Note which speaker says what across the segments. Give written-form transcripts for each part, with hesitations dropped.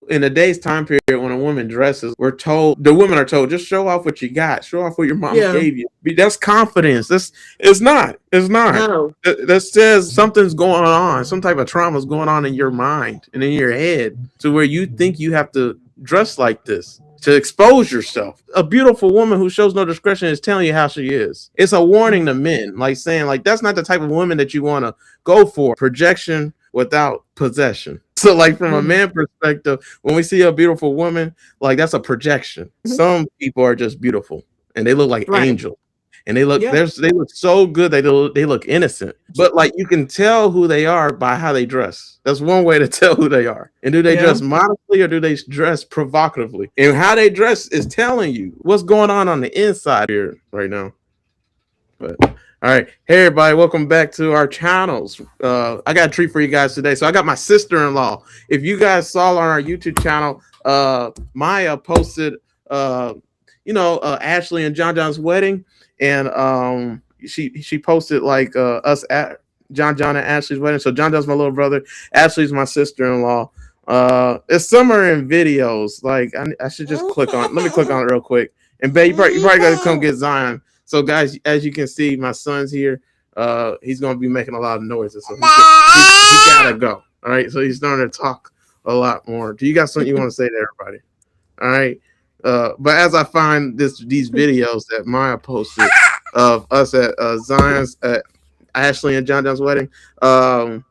Speaker 1: in a day's time period, when a woman dresses, the women are told, just show off what you got, show off what your mama
Speaker 2: Yeah.
Speaker 1: gave you. That's confidence. It's not.
Speaker 2: No.
Speaker 1: That says something's going on, some type of trauma is going on in your mind and in your head, to where you think you have to dress like this to expose yourself. A beautiful woman who shows no discretion is telling you how she is. It's a warning to men, like saying, like, that's not the type of woman that you want to go for. Projection without possession. So, like, from a
Speaker 2: Mhm.
Speaker 1: man perspective, when we see a beautiful woman, like, that's a projection.
Speaker 2: Mhm.
Speaker 1: Some people are just beautiful and they look like
Speaker 2: Right.
Speaker 1: angels. And they look
Speaker 2: Yeah.
Speaker 1: they look so good, they look innocent. But like, you can tell who they are by how they dress. That's one way to tell who they are. And do they
Speaker 2: Yeah.
Speaker 1: dress modestly or do they dress provocatively? And how they dress is telling you what's going on the inside here right now. But all right, hey everybody, welcome back to our channels. I got a treat for you guys today. So I got my sister-in-law. If you guys saw on our YouTube channel, Maya posted, Ashley and John's wedding, and she posted like us at John and Ashley's wedding. So John's my little brother, Ashley's my sister-in-law. It's summer in videos. Like, I should just click on. Let me click on it real quick. And babe, you probably gotta come get Zion. So guys, as you can see, my son's here. He's gonna be making a lot of noises, so he gotta go. All right, so he's starting to talk a lot more. Do you got something you want to say to everybody? All right. But as I find these videos that Maya posted of us at Zion's at Ashley and John's wedding, what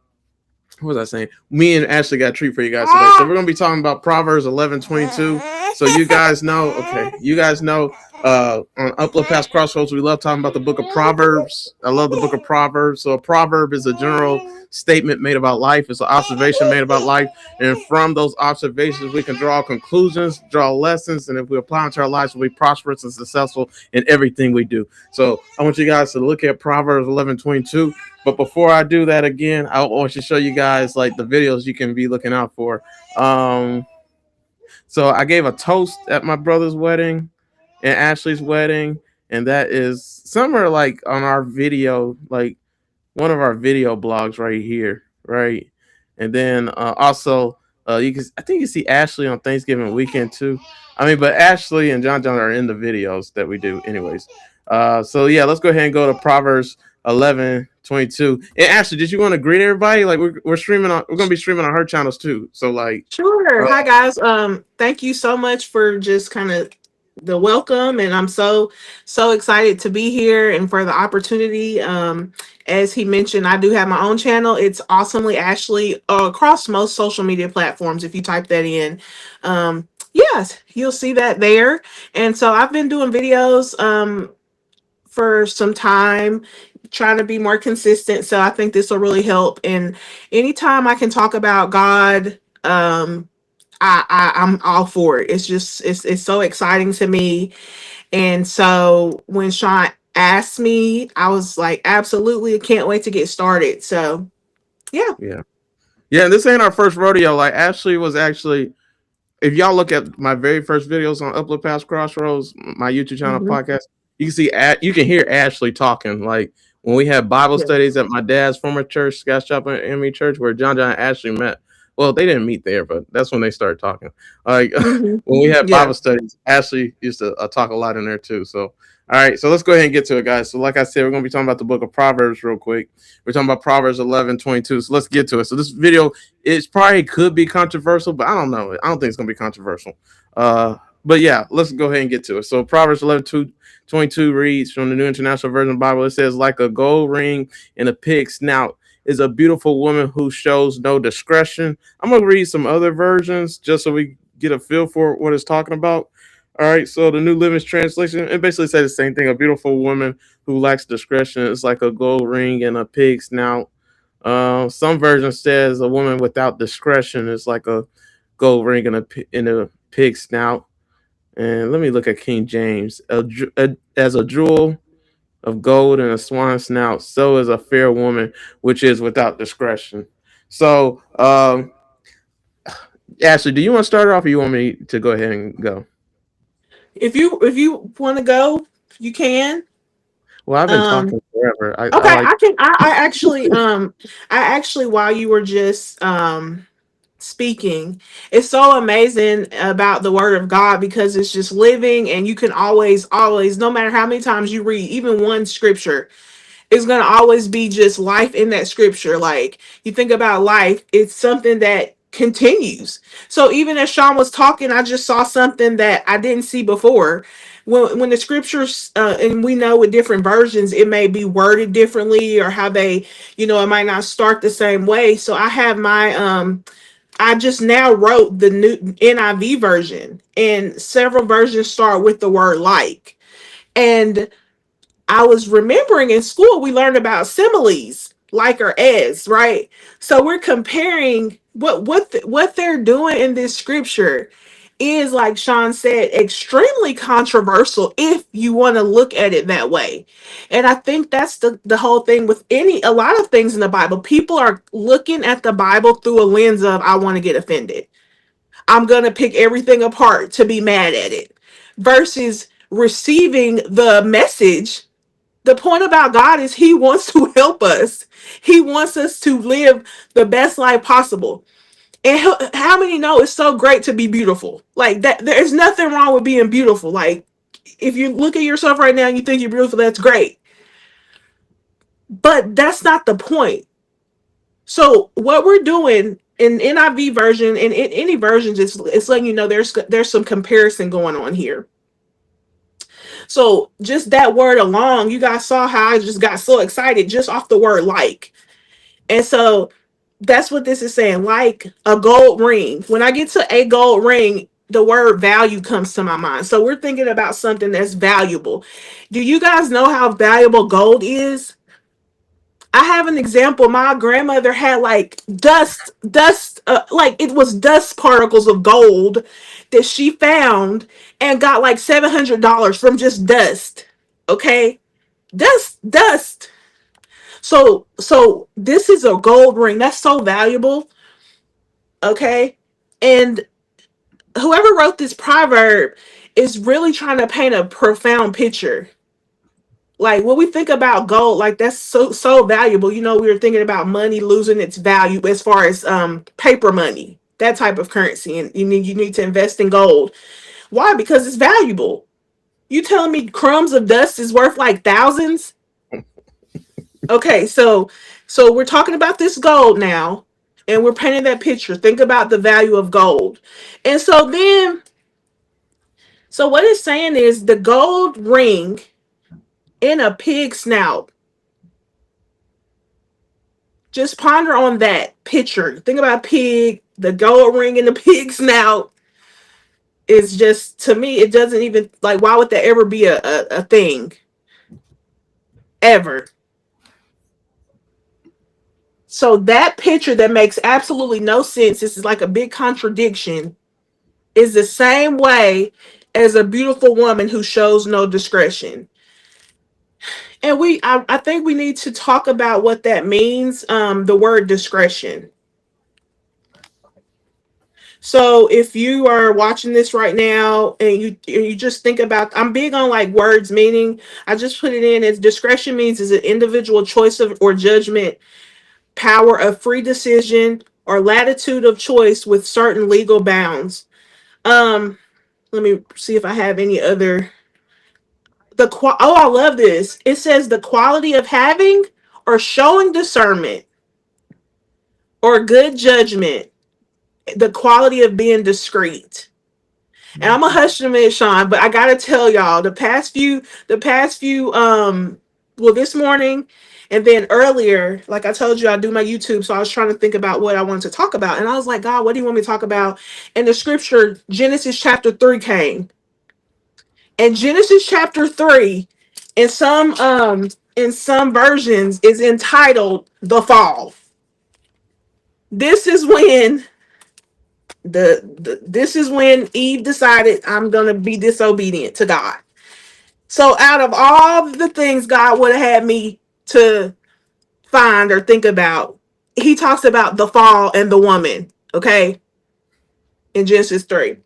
Speaker 1: was I saying? Me and Ashley got a treat for you guys today. So we're gonna be talking about Proverbs 11:22. So you guys know, okay, on Uplift past Crossroads, we love talking about the book of Proverbs. I love the book of Proverbs. So a proverb is a general statement made about life. It's an observation made about life. And from those observations, we can draw conclusions, draw lessons, and if we apply them to our lives, we'll be prosperous and successful in everything we do. So I want you guys to look at Proverbs 11:22. But before I do that again, I want to show you guys like the videos you can be looking out for. Um, so I gave a toast at my brother's wedding and Ashley's wedding, and that is somewhere like on our video, like one of our video blogs right here, right? And then also, I think you see Ashley on Thanksgiving weekend too. I mean, but Ashley and John are in the videos that we do, anyways. So yeah, let's go ahead and go to Proverbs 11:22. And Ashley, did you want to greet everybody? Like, we're gonna be streaming on her channels too. So like,
Speaker 2: Sure.
Speaker 1: uh,
Speaker 2: Hi guys. Thank you so much for just kind of the welcome, and I'm so excited to be here and for the opportunity. As he mentioned, I do have my own channel. It's Awesomely Ashley across most social media platforms. If you type that in, yes, you'll see that there. And so I've been doing videos for some time, trying to be more consistent. So I think this will really help. And anytime I can talk about God, I'm all for it. It's just it's so exciting to me. And so when Sean asked me, I was like, absolutely, I can't wait to get started. So yeah.
Speaker 1: yeah, yeah. And this ain't our first rodeo. Like, Ashley was actually, if y'all look at my very first videos on Uplift Past Crossroads, my YouTube channel
Speaker 2: Mhm.
Speaker 1: podcast, you can see you can hear Ashley talking. Like, when we had Bible
Speaker 2: Yeah.
Speaker 1: studies at my dad's former church, Scott Chapel Enemy Church, where John and Ashley met. Well, they didn't meet there, but that's when they started talking. Like,
Speaker 2: Mhm.
Speaker 1: when we had
Speaker 2: Yeah.
Speaker 1: Bible studies, Ashley used to talk a lot in there too. So all right, so let's go ahead and get to it, guys. So like I said, we're gonna be talking about the book of Proverbs real quick. We're talking about Proverbs 11:22. So let's get to it. So this video, it's probably could be controversial, but I don't know. I don't think it's gonna be controversial. But yeah, let's go ahead and get to it. So Proverbs 11:22 reads from the New International Version of the Bible. It says, like a gold ring in a pig's snout is a beautiful woman who shows no discretion. I'm gonna read some other versions just so we get a feel for what it's talking about. All right, so the New Living Translation, it basically says the same thing. A beautiful woman who lacks discretion is like a gold ring in a pig's snout. Some version says a woman without discretion is like a gold ring in a pig's snout. And let me look at King James. As a jewel of gold in a swan's snout, so is a fair woman which is without discretion. So, Ashley, do you want to start off, or you want me to go ahead and go?
Speaker 2: If you want to go, you can.
Speaker 1: Well, I've been
Speaker 2: Um
Speaker 1: talking forever. I
Speaker 2: okay,
Speaker 1: like.
Speaker 2: I actually while you were just speaking. It's so amazing about the word of God because it's just living, and you can always, no matter how many times you read, even one scripture, it's going to always be just life in that scripture. Like, you think about life, it's something that continues. So even as Sean was talking, I just saw something that I didn't see before. When the scriptures, and we know with different versions, it may be worded differently, or how they, it might not start the same way. So I have my, I just now wrote the new NIV version, and several versions start with the word like. And I was remembering in school we learned about similes, like or as, right? So we're comparing what they're doing in this scripture is, like Sean said, extremely controversial if you want to look at it that way. And I think that's the whole thing with a lot of things in the Bible. People are looking at the Bible through a lens of, I want to get offended. I'm going to pick everything apart to be mad at it, versus receiving the message. The point about God is he wants to help us. He wants us to live the best life possible. And how many know it's so great to be beautiful? Like that, there's nothing wrong with being beautiful. Like, if you look at yourself right now and you think you're beautiful, that's great. But that's not the point. So what we're doing in NIV version and in any versions, it's letting you know there's some comparison going on here. So just that word alone, you guys saw how I just got so excited just off the word like. And so that's what this is saying, like a gold ring. When I get to a gold ring, the word value comes to my mind. So we're thinking about something that's valuable. Do you guys know how valuable gold is? I have an example. My grandmother had like like it was dust particles of gold that she found, and got like $700 from just dust. Okay, dust. So this is a gold ring that's so valuable. Okay, and whoever wrote this proverb is really trying to paint a profound picture. Like, when we think about gold, like that's so valuable. We were thinking about money losing its value as far as paper money, that type of currency, and you need to invest in gold. Why? Because it's valuable. You telling me crumbs of dust is worth like thousands? Okay, so we're talking about this gold now, and we're painting that picture. Think about the value of gold. And so what it's saying is the gold ring in a pig snout. Just ponder on that picture. Think about a pig, the gold ring in the pig snout is just, to me, it doesn't even, like, why would that ever be a thing? Ever. So that picture that makes absolutely no sense, this is like a big contradiction, is the same way as a beautiful woman who shows no discretion. And I think we need to talk about what that means, the word discretion. So if you are watching this right now and you just think about, I'm big on like words meaning. I just put it in as discretion means is an individual choice of or judgment, power of free decision, or latitude of choice with certain legal bounds. Um, Let me see if I have any other. Oh, I love this. It says the quality of having or showing discernment or good judgment, the quality of being discreet. And I'm a hush in a minute, Sean, but I gotta tell y'all, well, this morning and then earlier, like I told you, I do my YouTube, so I was trying to think about what I wanted to talk about, and I was like, God, what do you want me to talk about? And the scripture, Genesis chapter 3 came, and Genesis chapter 3, in some versions, is entitled "The Fall." This is when this is when Eve decided, I'm gonna be disobedient to God. So out of all the things God would have had me to find or think about, he talks about the fall and the woman, okay, in Genesis 3.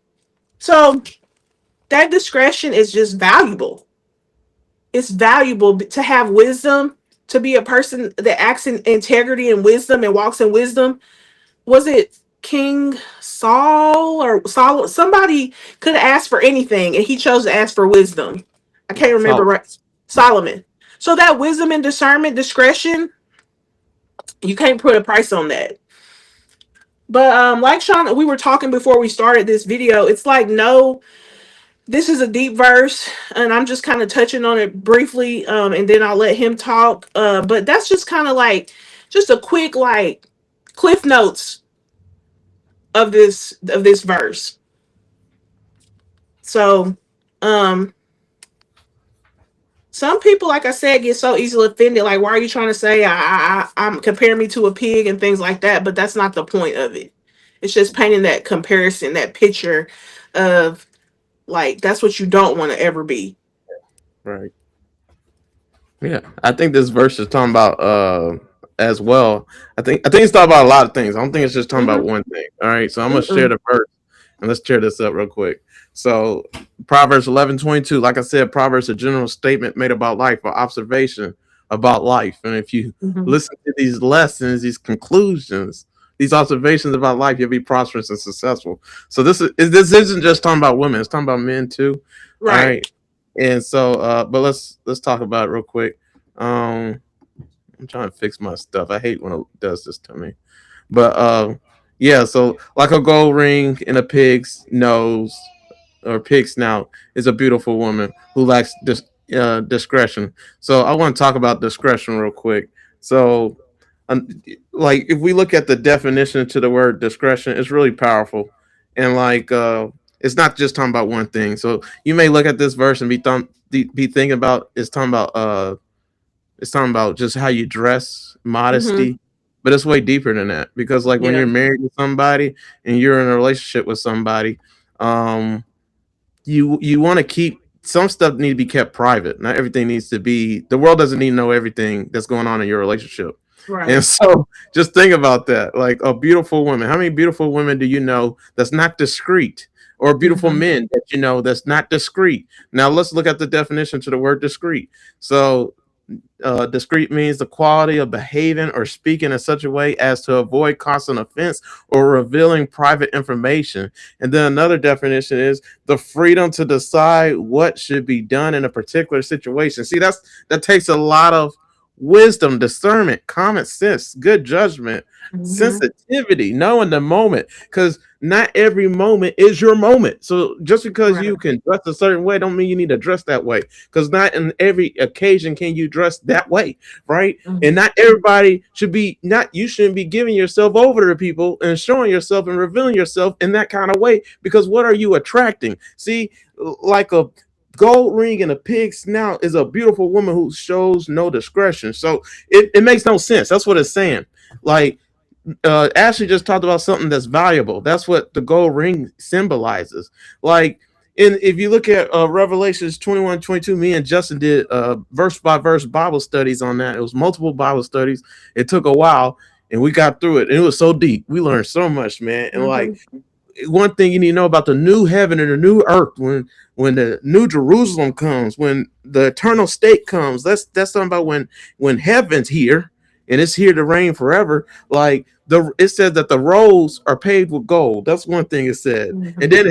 Speaker 2: So that discretion is just valuable. It's valuable to have wisdom, to be a person that acts in integrity and wisdom and walks in wisdom. Was it King Saul or Saul, somebody could have asked for anything and he chose to ask for wisdom. I can't remember
Speaker 1: So
Speaker 2: right. Solomon. So that wisdom and discernment, discretion, you can't put a price on that. But like Sean, we were talking before we started this video, it's like no, this is a deep verse, and I'm just kind of touching on it briefly, and then I'll let him talk. But that's just kind of like just a quick like cliff notes of this verse. So, um, some people, like I said, get so easily offended. Like, why are you trying to say I'm comparing me to a pig and things like that? But that's not the point of it. It's just painting that comparison, that picture of like that's what you don't want to ever be.
Speaker 1: right. Yeah, I think this verse is talking about as well. I think it's talking about a lot of things. I don't think it's just talking about
Speaker 2: Mm-hmm.
Speaker 1: one thing. All right, so I'm gonna share
Speaker 2: Mm-mm.
Speaker 1: the verse and let's tear this up real quick. So Proverbs 11:22, like I said, Proverbs a general statement made about life, or observation about life. And if you
Speaker 2: Mm-hmm.
Speaker 1: listen to these lessons, these conclusions, these observations about life, you'll be prosperous and successful. So this isn't just talking about women; it's talking about men too. All
Speaker 2: Right.
Speaker 1: right. And so, but let's talk about it real quick. Um, I'm trying to fix my stuff. I hate when it does this to me. But yeah. So like a gold ring in a pig's nose or pig snout is a beautiful woman who lacks discretion. So I want to talk about discretion real quick. So, um, like if we look at the definition to the word discretion, it's really powerful, and like it's not just talking about one thing. So you may look at this verse and be thinking about it's talking about just how you dress,
Speaker 2: Mm-hmm.
Speaker 1: modesty, but it's way deeper than that because like when
Speaker 2: Yeah.
Speaker 1: you're married to somebody and you're in a relationship with somebody, um, you want to keep some stuff need to be kept private. Not everything needs to be. The world doesn't need to know everything that's going on in your relationship. And
Speaker 2: Right.
Speaker 1: so just think about that. Like a beautiful woman. How many beautiful women do you know that's not discreet? Or beautiful
Speaker 2: Mm-hmm.
Speaker 1: men that you know that's not discreet. Now let's look at the definition to the word discreet. So discreet means the quality of behaving or speaking in such a way as to avoid causing offense or revealing private information. And then another definition is the freedom to decide what should be done in a particular situation. See, that takes a lot of wisdom, discernment, common sense, good judgment,
Speaker 2: Mm-hmm.
Speaker 1: sensitivity, knowing the moment, because not every moment is your moment. So just because
Speaker 2: Right.
Speaker 1: you can dress a certain way don't mean you need to dress that way, because not in every occasion can you dress that way, right? And
Speaker 2: Mm-hmm.
Speaker 1: not everybody should be not you shouldn't be giving yourself over to people and showing yourself and revealing yourself in that kind of way, because what are you attracting? See, like a gold ring and a pig snout is a beautiful woman who shows no discretion. So it makes no sense. That's what it's saying. Like Ashley just talked about something that's valuable. That's what the gold ring symbolizes. Like, if you look at Revelations 21:22, me and Justin did verse by verse Bible studies on that. It was multiple Bible studies. It took a while, and we got through it. And it was so deep. We learned so much, man. And like,
Speaker 2: Mm-hmm.
Speaker 1: one thing you need to know about the new heaven and the new earth, when the new Jerusalem comes, when the eternal state comes, that's something about when heaven's here and it's here to reign forever. Like it said that the roads are paved with gold. That's one thing it said. And
Speaker 2: Mm-hmm.
Speaker 1: then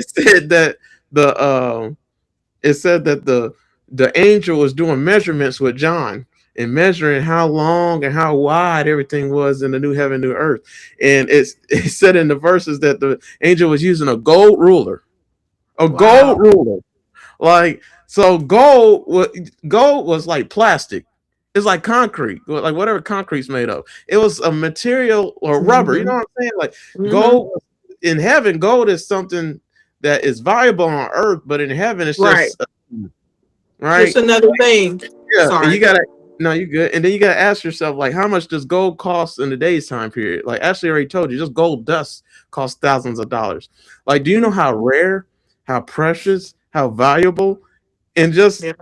Speaker 1: the it said that the angel was doing measurements with John and measuring how long and how wide everything was in the new heaven, new earth. And it said in the verses that the angel was using a gold ruler, a gold
Speaker 2: Wow.
Speaker 1: ruler. Like, so gold was like plastic. It's like concrete, like whatever concrete's made of. It was a material or rubber. You know
Speaker 2: Mm-hmm.
Speaker 1: what I'm saying? Like
Speaker 2: Mm-hmm.
Speaker 1: gold in heaven, gold is something that is valuable on earth, but in heaven, it's
Speaker 2: Right.
Speaker 1: just right.
Speaker 2: Just another thing.
Speaker 1: Yeah, and you
Speaker 2: Sorry.
Speaker 1: gotta no, you good. And then you gotta ask yourself, like, how much does gold cost in today's time period? Like Ashley already told you, just gold dust costs thousands of dollars. Like, do you know how rare, how precious, how valuable, and just
Speaker 2: Yeah.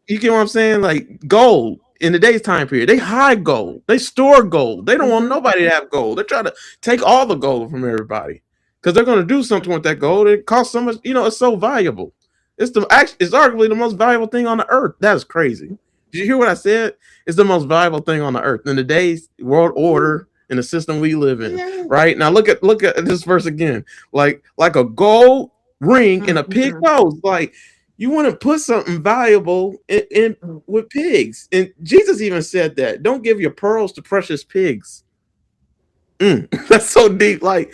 Speaker 1: you get what I'm saying? Like gold in today's time period, they hide gold, they store gold. They don't want
Speaker 2: Mm-hmm.
Speaker 1: nobody to have gold. They're trying to take all the gold from everybody because they're going to do something with that gold. It costs so much. It's so valuable. It's arguably the most valuable thing on the earth. That is crazy. Did you hear what I said? It's the most valuable thing on the earth in today's world order. in the system we live in. Right now, look at this verse again. Like a gold ring in a pig
Speaker 2: Mhm.
Speaker 1: nose. Like you want to put something valuable in with pigs, and Jesus even said that. Don't give your pearls to precious pigs. That's so deep. Like,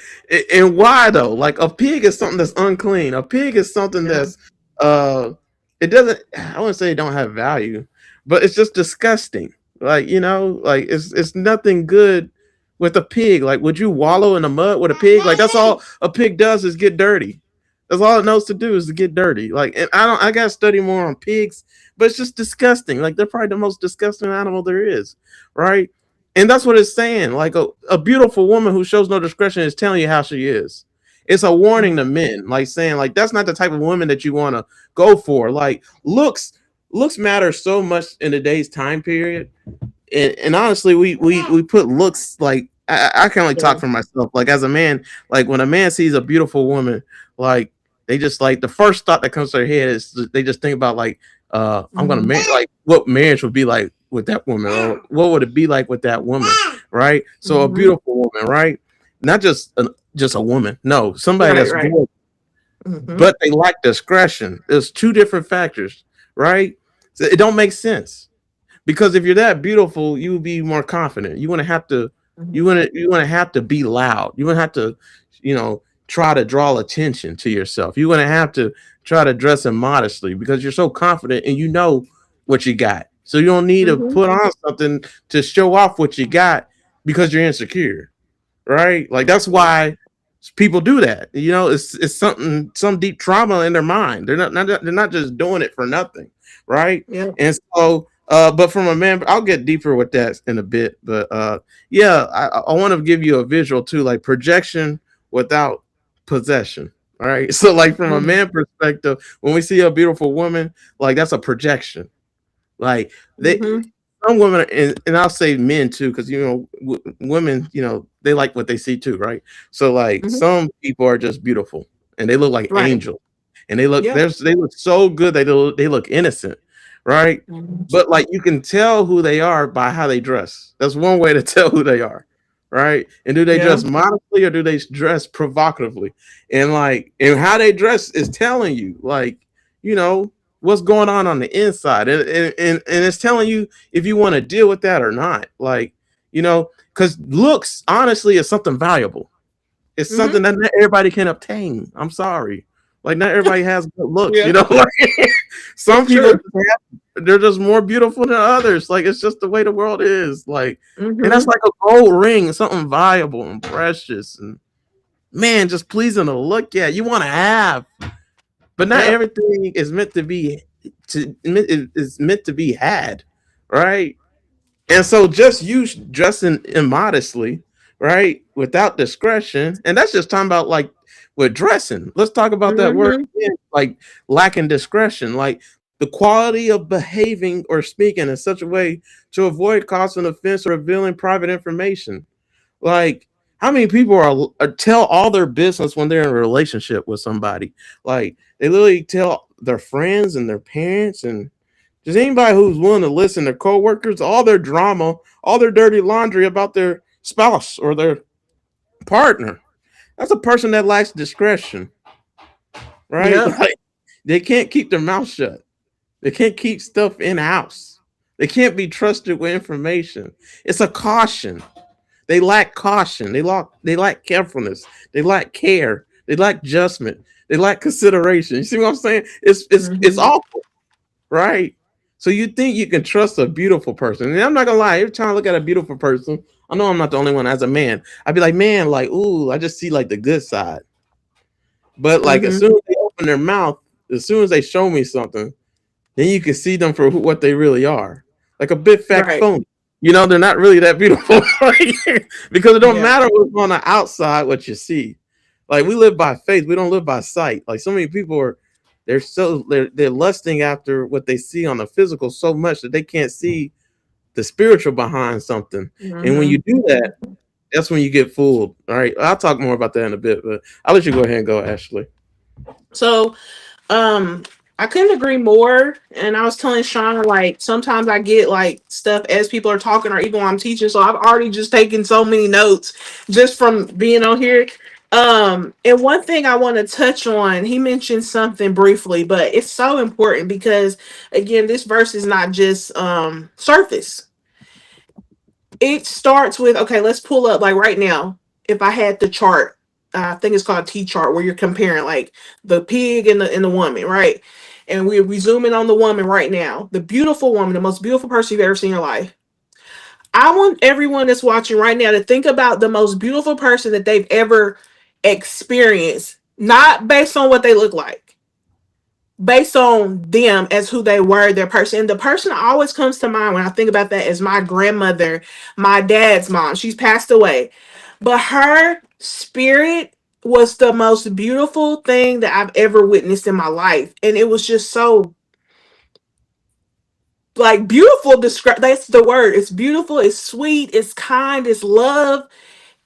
Speaker 1: and why though? Like, a pig is something that's unclean. A pig is something
Speaker 2: Yeah.
Speaker 1: that's uh, it doesn't. I wouldn't say it don't have value, but it's just disgusting. Like, like it's nothing good with a pig. Like, would you wallow in the mud with a pig? Like, that's all a pig does is get dirty. That's all it knows to do is to get dirty. Like, and I don't. I gotta study more on pigs, but it's just disgusting. Like, they're probably the most disgusting animal there is, right? And that's what it's saying. Like a beautiful woman who shows no discretion is telling you how she is. It's a warning to men, like saying, like, that's not the type of woman that you want to go for. Like, looks matter so much in today's time period. And honestly, we put looks, like, I can only
Speaker 2: Yeah.
Speaker 1: talk for myself. Like, as a man, like when a man sees a beautiful woman, like they just, like, the first thought that comes to their head is they just think about, like, I'm gonna
Speaker 2: Mhm.
Speaker 1: marry, like what marriage would be like with that woman, or what would it be like with that woman, right? So a
Speaker 2: Mhm.
Speaker 1: beautiful woman, right? Not just a woman, no, somebody
Speaker 2: Right,
Speaker 1: that's
Speaker 2: right.
Speaker 1: good,
Speaker 2: Mhm.
Speaker 1: but they lack discretion. There's two different factors, right? So it don't make sense. Because if you're that beautiful, you would be more confident. You want to have to,
Speaker 2: Mhm.
Speaker 1: you want to have to be loud. You want to have to, try to draw attention to yourself. You want to have to try to dress immodestly because you're so confident and you know what you got. So you don't need to
Speaker 2: Mhm.
Speaker 1: put on something to show off what you got because you're insecure, right? Like, that's
Speaker 2: Yeah.
Speaker 1: why people do that. It's something, some deep trauma in their mind. They're not just doing it for nothing, right?
Speaker 2: Yeah.
Speaker 1: And so, but from a man, I'll get deeper with that in a bit. But yeah, I want to give you a visual too, like projection without possession. All right. So, like, from a
Speaker 2: Mhm.
Speaker 1: man perspective, when we see a beautiful woman, like, that's a projection. Like, they
Speaker 2: Mhm.
Speaker 1: some women, and I'll say men too, because women, they like what they see too, right? So, like,
Speaker 2: Mhm.
Speaker 1: some people are just beautiful and they look like
Speaker 2: Right.
Speaker 1: angels, and they look
Speaker 2: Yeah.
Speaker 1: they look so good, they look innocent, right?
Speaker 2: Mhm.
Speaker 1: But, like, you can tell who they are by how they dress. That's one way to tell who they are, right? And do they
Speaker 2: Yeah.
Speaker 1: dress modestly or do they dress provocatively? And, like, and how they dress is telling you, like, you know what's going on the inside, and it's telling you if you want to deal with that or not. Like, because looks, honestly, is something valuable. It's
Speaker 2: Mhm.
Speaker 1: something that not everybody can obtain. I'm sorry. Like, not everybody has good looks,
Speaker 2: Yeah.
Speaker 1: like, some
Speaker 2: It's
Speaker 1: people
Speaker 2: true.
Speaker 1: just they're just more beautiful than others. Like, it's just the way the world is. Like, and that's
Speaker 2: Mhm.
Speaker 1: like a gold ring, something valuable and precious, and, man, just pleasing to look at. You want to have, but not
Speaker 2: Yep.
Speaker 1: everything is meant to be is meant to be had, right? And so, just you dressing immodestly, right, without discretion, and that's just talking about, like, with dressing. Let's talk about that word
Speaker 2: Mhm.
Speaker 1: again, like lacking discretion, like the quality of behaving or speaking in such a way to avoid causing offense or revealing private information. Like, how many people are tell all their business when they're in a relationship with somebody? Like, they literally tell their friends and their parents and just anybody who's willing to listen, their coworkers, all their drama, all their dirty laundry about their spouse or their partner. That's a person that lacks discretion, right?
Speaker 2: Yep.
Speaker 1: Like, they can't keep their mouth shut. They can't keep stuff in house. They can't be trusted with information. It's a caution. They lack caution. They lack carefulness. They lack care. They lack judgment. They lack consideration. You see what I'm saying? It's
Speaker 2: Mhm.
Speaker 1: awful, right? So you think you can trust a beautiful person? And I'm not gonna lie. Every time I look at a beautiful person, I know I'm not the only one. As a man, I'd be like, man, like, ooh, I just see, like, the good side. But, like, as
Speaker 2: Mhm.
Speaker 1: soon as they open their mouth, as soon as they show me something, then you can see them for what they really are, like a big fat
Speaker 2: Right.
Speaker 1: phony. They're not really that beautiful, because it don't
Speaker 2: Yeah.
Speaker 1: matter what's on the outside, what you see. Like, we live by faith, we don't live by sight. Like, so many people they're lusting after what they see on the physical so much that they can't see the spiritual behind something. And when you
Speaker 2: Mhm.
Speaker 1: do that, that's when you get fooled. All right, I'll talk more about that in a bit, but I'll let you go ahead and go, Ashley.
Speaker 2: So, um, I couldn't agree more. And I was telling Shauna, like, sometimes I get like stuff as people are talking or even while I'm teaching. So I've already just taken so many notes just from being on here. And one thing I want to touch on, he mentioned something briefly, but it's so important because again, this verse is not just surface. It starts with, okay, let's pull up like right now. If I had the chart, I think it's called T chart, where you're comparing like the pig and the woman, right? And we zoom in on the woman right now, the beautiful woman, the most beautiful person you've ever seen in your life. I want everyone that's watching right now to think about the most beautiful person that they've ever experienced, not based on what they look like, based on them as who they were, their person. And the person that always comes to mind when I think about that is my grandmother, my dad's mom. She's passed away. But her spirit was the most beautiful thing that I've ever witnessed in my life. And it was just so like beautiful. Describe, that's the word. It's beautiful, it's sweet, it's kind, it's love.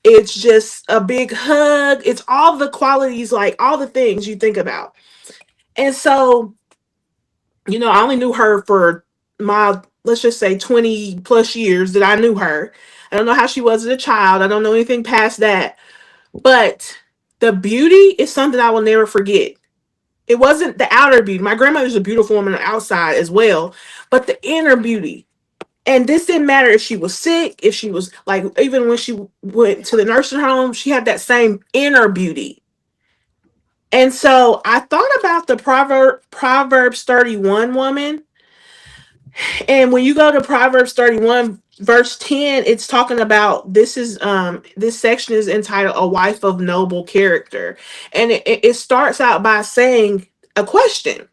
Speaker 2: It's just a big hug. It's all the qualities, like all the things you think about. And so I only knew her for my, let's just say 20 plus years that I knew her. I don't know how she was as a child. I don't know anything past that. But the beauty is something I will never forget. It wasn't the outer beauty. My grandmother's a beautiful woman on the outside as well, but the inner beauty. And this didn't matter if she was sick, if she was like, even when she went to the nursing home, she had that same inner beauty. And so I thought about the Proverbs 31 woman. And when you go to Proverbs 31 verse 10, it's talking about, this section is entitled A Wife of Noble Character. And it starts out by saying a question.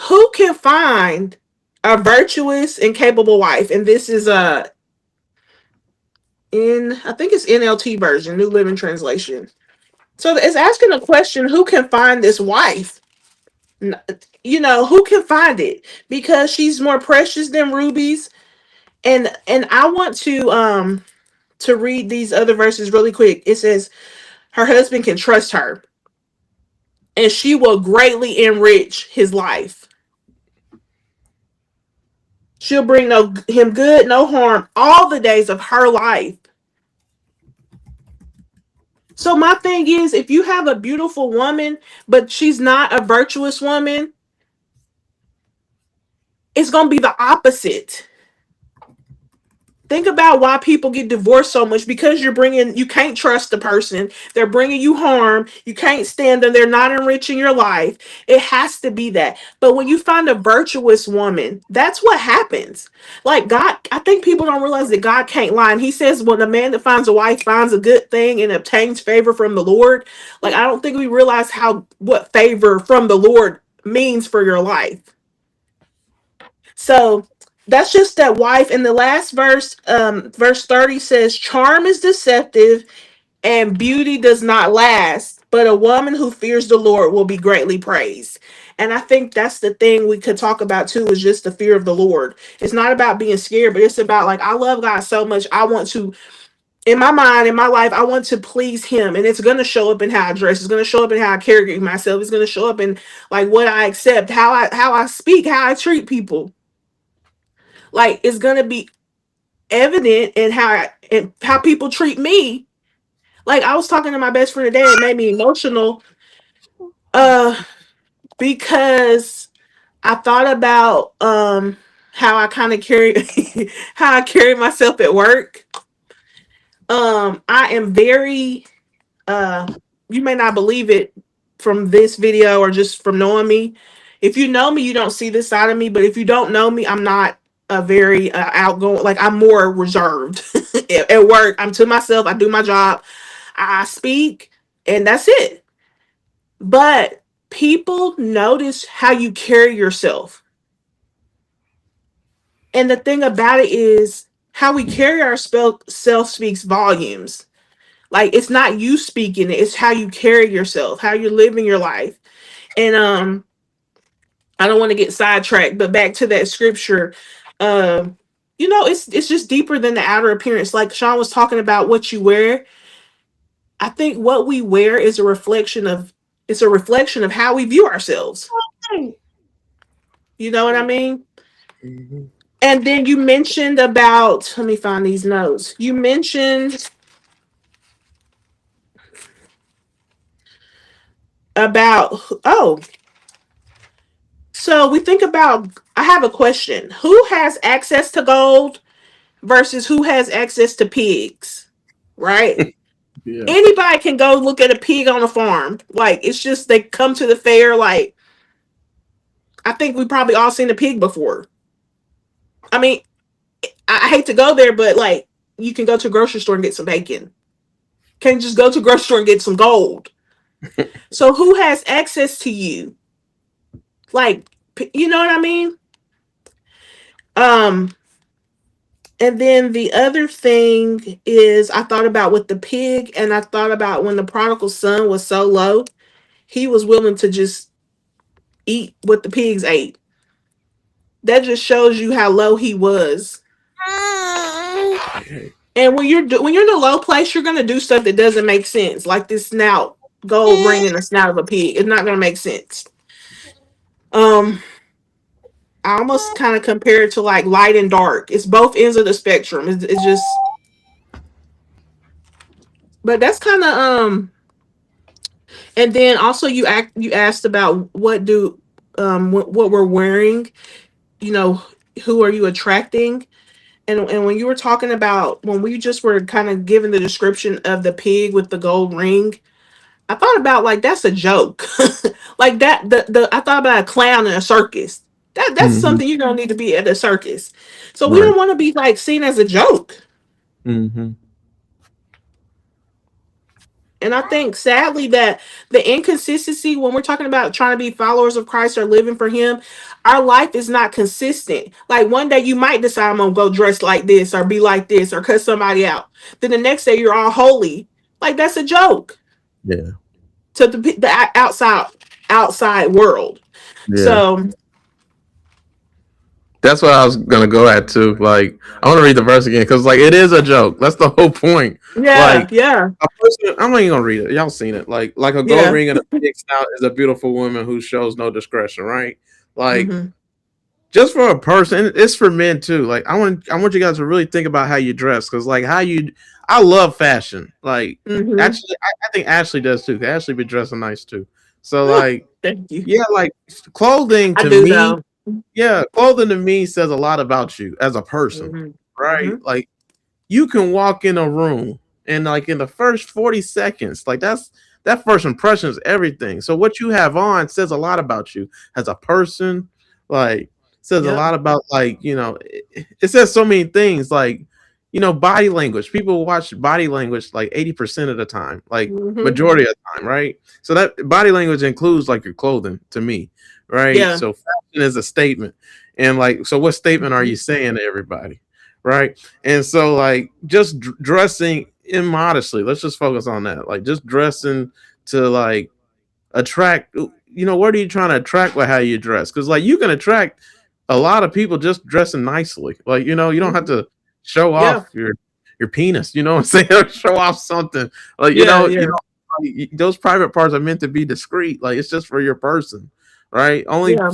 Speaker 2: Who can find a virtuous and capable wife? And this is I think it's NLT version, New Living Translation. So it's asking a question, who can find this wife? Who can find it? Because she's more precious than rubies. And I want to read these other verses really quick. It says her husband can trust her and she will greatly enrich his life. She'll bring him good, no harm, all the days of her life. So my thing is, if you have a beautiful woman, but she's not a virtuous woman, it's going to be the opposite. Think about why people get divorced so much, because you can't trust the person. They're bringing you harm. You can't stand them. They're not enriching your life. It has to be that. But when you find a virtuous woman, that's what happens. Like God, I think people don't realize that God can't lie. And he says, when a man that finds a wife finds a good thing and obtains favor from the Lord. Like, I don't think we realize what favor from the Lord means for your life. So that's just that wife. In the last verse, verse 30 says, charm is deceptive and beauty does not last, but a woman who fears the Lord will be greatly praised. And I think that's the thing we could talk about too, is just the fear of the Lord. It's not about being scared, but it's about, like, I love God so much. I want to, in my mind, in my life, I want to please him. And it's going to show up in how I dress. It's going to show up in how I carry myself. It's going to show up in like what I accept, how I speak, how I treat people. Like, it's gonna be evident in how people treat me. Like, I was talking to my best friend today, it made me emotional. Uh, because I thought about how I kind of carry how I carry myself at work. I am very you may not believe it from this video or just from knowing me. If you know me, you don't see this side of me. But if you don't know me, I'm not a very outgoing. Like, I'm more reserved at work. I'm to myself. I do my job. I speak, and that's it. But people notice how you carry yourself, and the thing about it is how we carry ourselves speaks volumes. Like, it's not you speaking; it's how you carry yourself, how you're living your life. And I don't want to get sidetracked, but back to that scripture. It's just deeper than the outer appearance. Like Sean was talking about what you wear. I think what we wear is a reflection of how we view ourselves. You know what I mean?
Speaker 1: Mhm.
Speaker 2: And then you mentioned about, let me find these notes. You mentioned about, oh, so we think about, I have a question. Who has access to gold versus who has access to pigs? Right?
Speaker 1: Yeah.
Speaker 2: Anybody can go look at a pig on a farm. Like, it's just they come to the fair. Like, I think we probably all seen a pig before. I mean, I hate to go there, but like, you can go to a grocery store and get some bacon. Can't just go to a grocery store and get some gold. So who has access to you? Like, you know what I mean? Um, and then the other thing is I thought about with the pig, and I thought about when the prodigal son was so low, he was willing to just eat what the pigs ate. That just shows you how low he was.
Speaker 1: Yeah.
Speaker 2: And when you're in a low place, you're gonna do stuff that doesn't make sense, like this snout, gold ring in the snout of a pig. It's not gonna make sense. Um, I almost kind of compare it to like light and dark. It's both ends of the spectrum. It's just, but that's kind of And then also you asked about what we're wearing. You know, who are you attracting? And when you were talking about when we just were kind of giving the description of the pig with the gold ring, I thought about like that's a joke. Like that the I thought about a clown in a circus. That's
Speaker 1: Hmm.
Speaker 2: something you don't need to be at a circus. So we
Speaker 1: Right.
Speaker 2: don't want to be like seen as a joke.
Speaker 1: Hmm.
Speaker 2: And I think sadly that the inconsistency when we're talking about trying to be followers of Christ or living for him, our life is not consistent. Like one day you might decide I'm gonna go dress like this or be like this or cut somebody out. Then the next day you're all holy. Like that's a joke
Speaker 1: Yeah.
Speaker 2: to the outside world.
Speaker 1: Yeah.
Speaker 2: So
Speaker 1: That's what I was gonna go at too. Like, I want to read the verse again because, like, it is a joke. That's the whole point.
Speaker 2: yeah,
Speaker 1: Like,
Speaker 2: yeah,
Speaker 1: a person, I'm not even gonna read it. Y'all seen it? Like a gold
Speaker 2: yeah.
Speaker 1: ring and a pig snout is a beautiful woman who shows no discretion. Right? Like,
Speaker 2: Mm-hmm.
Speaker 1: just for a person, it's for men too. Like, I want you guys to really think about how you dress because, like, how you. I love fashion. Like,
Speaker 2: Mm-hmm.
Speaker 1: actually, I think Ashley does too. 'Cause Ashley be dressing nice too. So, like,
Speaker 2: Thank you.
Speaker 1: yeah, like clothing
Speaker 2: I
Speaker 1: to
Speaker 2: do
Speaker 1: me,
Speaker 2: though.
Speaker 1: yeah, clothing to me says a lot about you as a person,
Speaker 2: Mm-hmm.
Speaker 1: right?
Speaker 2: Mm-hmm.
Speaker 1: Like you can walk in a room and like in the first 40 seconds, like that first impression is everything. So what you have on says a lot about you as a person, like says a
Speaker 2: Yep.
Speaker 1: lot about like, it says so many things like body language. People watch body language like 80% of the time, like
Speaker 2: Mm-hmm.
Speaker 1: majority of the time, right? So that body language includes like your clothing to me, right?
Speaker 2: Yeah.
Speaker 1: So fashion is a statement. And like, so what statement are
Speaker 2: Mm-hmm.
Speaker 1: you saying to everybody? Right. And so, like, just dressing immodestly, let's just focus on that. Like, just dressing to like attract, what are you trying to attract with how you dress? Because, like, you can attract a lot of people just dressing nicely. Like, you don't have
Speaker 2: Mm-hmm.
Speaker 1: to show
Speaker 2: Yeah.
Speaker 1: off your penis, you know what I'm saying? Show off something. Like,
Speaker 2: Yeah. Yeah.
Speaker 1: those private parts are meant to be discreet. Like, it's just for your person, right? Only
Speaker 2: Yeah.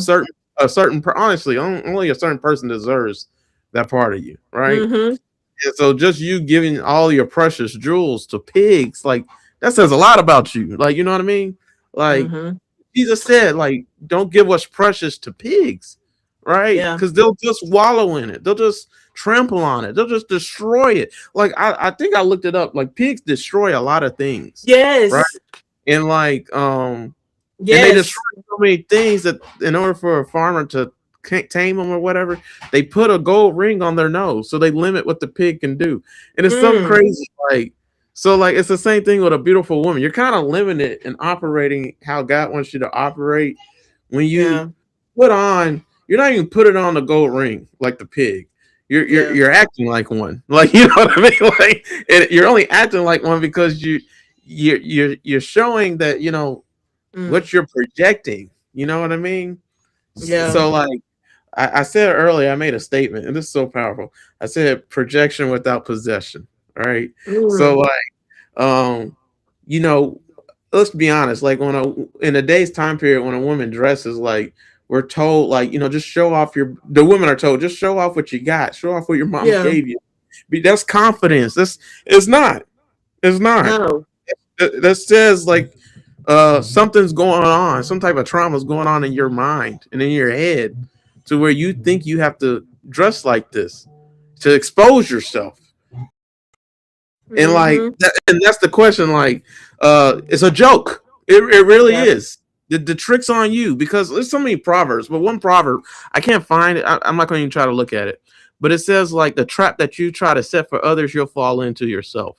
Speaker 1: honestly, only a certain person deserves that part of you, right?
Speaker 2: Mm-hmm.
Speaker 1: And so just you giving all your precious jewels to pigs, like that says a lot about you. Like, you know what I mean? Like
Speaker 2: Mm-hmm.
Speaker 1: Jesus said, like, don't give what's precious to pigs, right?
Speaker 2: Yeah.
Speaker 1: Because they'll just wallow in it. They'll just trample on it. They'll just destroy it. Like I think I looked it up. Like pigs destroy a lot of things, right?
Speaker 2: Yes.
Speaker 1: And like and they destroy
Speaker 2: Yes.
Speaker 1: so many things that in order for a farmer to tame them or whatever, they put a gold ring on their nose so they limit what the pig can do. And it's some
Speaker 2: Mm.
Speaker 1: crazy like so like it's the same thing with a beautiful woman. You're kind of limited in operating how God wants you to operate when you
Speaker 2: Yeah.
Speaker 1: put on. You're not even putting on the gold ring like the pig.
Speaker 2: Yeah.
Speaker 1: You're acting like one. Like you know what I mean. Like and you're only acting like one because you're showing that
Speaker 2: Mm.
Speaker 1: what you're projecting. You know what I mean?
Speaker 2: Yeah.
Speaker 1: So like I said earlier, I made a statement, and this is so powerful. I said projection without possession. All right. So
Speaker 2: Mm.
Speaker 1: like you know, let's be honest. Like in a day's time period, when a woman dresses like we're told, like, just show off the women are told, just show off what you got, show off what your mom
Speaker 2: Yeah.
Speaker 1: gave you. That's confidence. It's not. It's not.
Speaker 2: No.
Speaker 1: That says like something's going on, some type of trauma is going on in your mind and in your head to where you think you have to dress like this to expose yourself. And like
Speaker 2: Mm-hmm.
Speaker 1: that, and that's the question, like it's a joke. It really
Speaker 2: Yep.
Speaker 1: is. The trick's on you because there's so many proverbs, but one proverb I can't find it. I'm not going to even try to look at it, but it says like the trap that you try to set for others, you'll fall into yourself.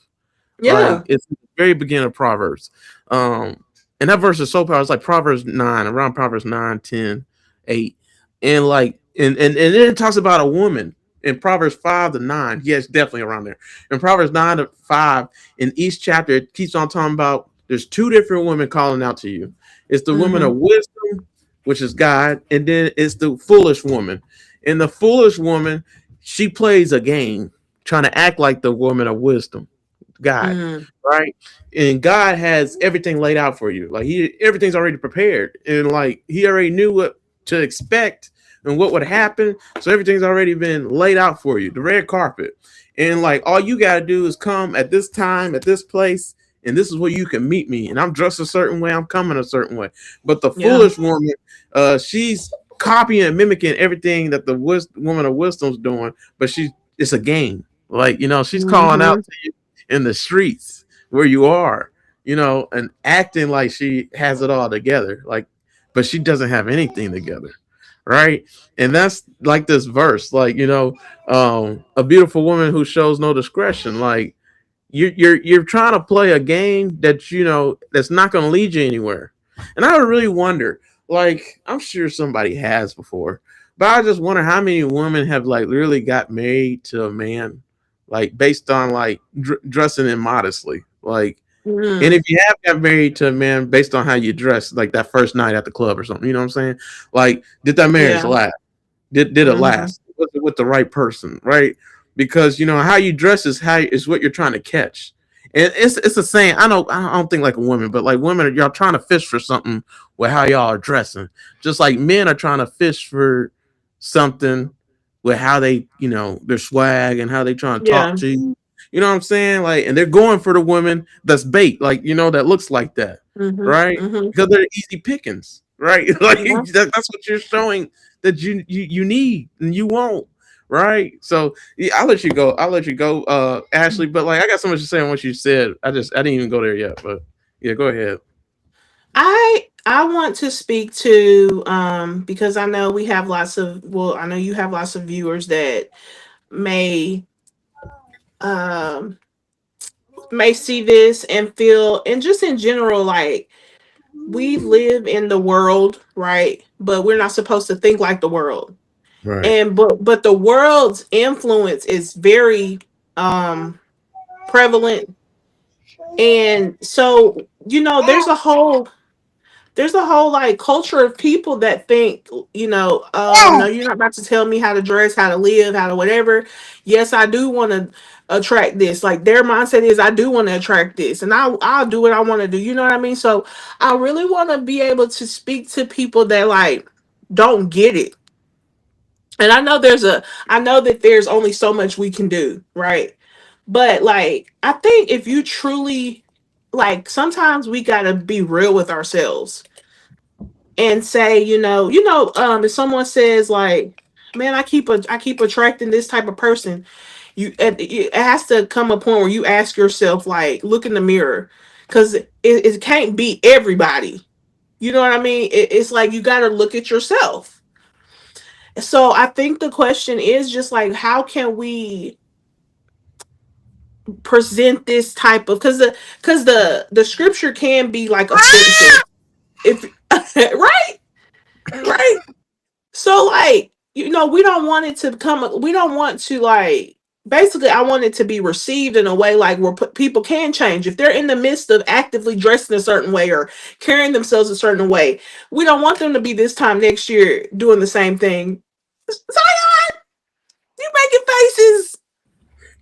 Speaker 1: Like
Speaker 2: Yeah.
Speaker 1: it's the very beginning of Proverbs. And that verse is so powerful. It's like Proverbs 9, around Proverbs 9, 10, 8. And like and then it talks about a woman in Proverbs 5 to 9. Yes, definitely around there. In Proverbs 9 to 5, in each chapter, it keeps on talking about there's two different women calling out to you. It's the woman
Speaker 2: Mm-hmm.
Speaker 1: of wisdom, which is God, and then it's the foolish woman. And the foolish woman, she plays a game, trying to act like the woman of wisdom. God,
Speaker 2: Mm.
Speaker 1: right? And God has everything laid out for you. Like everything's already prepared, and like He already knew what to expect and what would happen. So everything's already been laid out for you, the red carpet. And like all you gotta do is come at this time, at this place, and this is where you can meet me. And I'm dressed a certain way, I'm coming a certain way. But the
Speaker 2: Yeah.
Speaker 1: foolish woman, she's copying and mimicking everything that the woman of wisdom's doing, but it's a game. Like, she's calling
Speaker 2: Mm-hmm.
Speaker 1: out to you in the streets where you are, and acting like she has it all together, like, but she doesn't have anything together, right? And that's like this verse, like, a beautiful woman who shows no discretion. Like you're trying to play a game that that's not going to lead you anywhere. And I would really wonder, like, I'm sure somebody has before, but I just wonder how many women have like literally got married to a man like based on like dressing immodestly, like. And
Speaker 2: Mm.
Speaker 1: if you have got married to a man based on how you dress, like that first night at the club or something, you know what I'm saying? Like, did that marriage
Speaker 2: Yeah.
Speaker 1: last? Did it
Speaker 2: Mm-hmm.
Speaker 1: last? Was it with the right person, right? Because how you dress is what you're trying to catch. And it's a saying. I don't think like a woman, but like women, y'all trying to fish for something with how y'all are dressing. Just like men are trying to fish for something with how they, their swag and how they trying to talk
Speaker 2: Yeah.
Speaker 1: to you. You know what I'm saying? Like, and they're going for the women that's bait, like that looks like that,
Speaker 2: Mm-hmm.
Speaker 1: right?
Speaker 2: Mm-hmm.
Speaker 1: Because they're easy pickings, right? Like
Speaker 2: Yeah.
Speaker 1: that's what you're showing that you need and you won't, right? So yeah, I'll let you go. Ashley. But like I got so much to say on what you said. I didn't even go there yet. But yeah, go ahead.
Speaker 2: I want to speak to because I know we have lots of I know you have lots of viewers that may um may see this and feel, and just in general, like, we live in the world, right? But we're not supposed to think like the world.
Speaker 1: Right.
Speaker 2: And but the world's influence is very um prevalent. And so, there's a whole like culture of people that think, no, you're not about to tell me how to dress, how to live, how to whatever. Yes, I do want to attract this. Like, their mindset is, I do want to attract this, and I'll do what I want to do. You know what I mean? So I really want to be able to speak to people that like don't get it. And I know that there's only so much we can do, right? But like, I think if you truly, like, sometimes we got to be real with ourselves and say, if someone says like, man, I keep attracting this type of person, it has to come a point where you ask yourself, like, look in the mirror, because it can't be everybody. You know what I mean? It's like you got to look at yourself. So I think the question is just like, how can we present this type of, because the scripture can be like offensive, if right, right. So like, we don't want it to come. We don't want to, like, basically, I want it to be received in a way like where people can change if they're in the midst of actively dressing a certain way or carrying themselves a certain way. We don't want them to be this time next year doing the same thing. Zion, you making faces?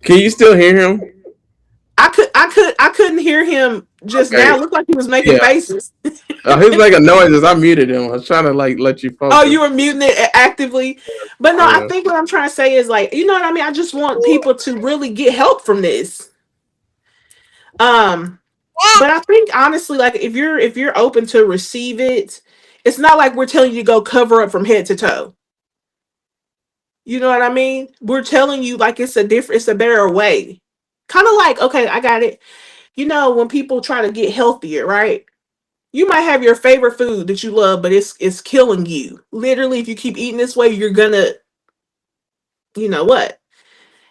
Speaker 1: Can you still hear him?
Speaker 2: I couldn't hear him just
Speaker 1: Okay.
Speaker 2: now. It looked like he was making
Speaker 1: Yeah.
Speaker 2: faces.
Speaker 1: He's making noises. I muted him. I was trying to like let you
Speaker 2: Oh, you
Speaker 1: focus.
Speaker 2: were muting it actively. But no, I
Speaker 1: Yeah.
Speaker 2: think what I'm trying to say is like, you know what I mean? I just want people to really get help from this. Um, but I think honestly, like if you're open to receive it, it's not like we're telling you to go cover up from head to toe. You know what I mean? We're telling you like it's a better way. Kind of like, okay, I got it. You know, when people try to get healthier, right? You might have your favorite food that you love, but it's killing you. Literally, if you keep eating this way, you're gonna, you know what?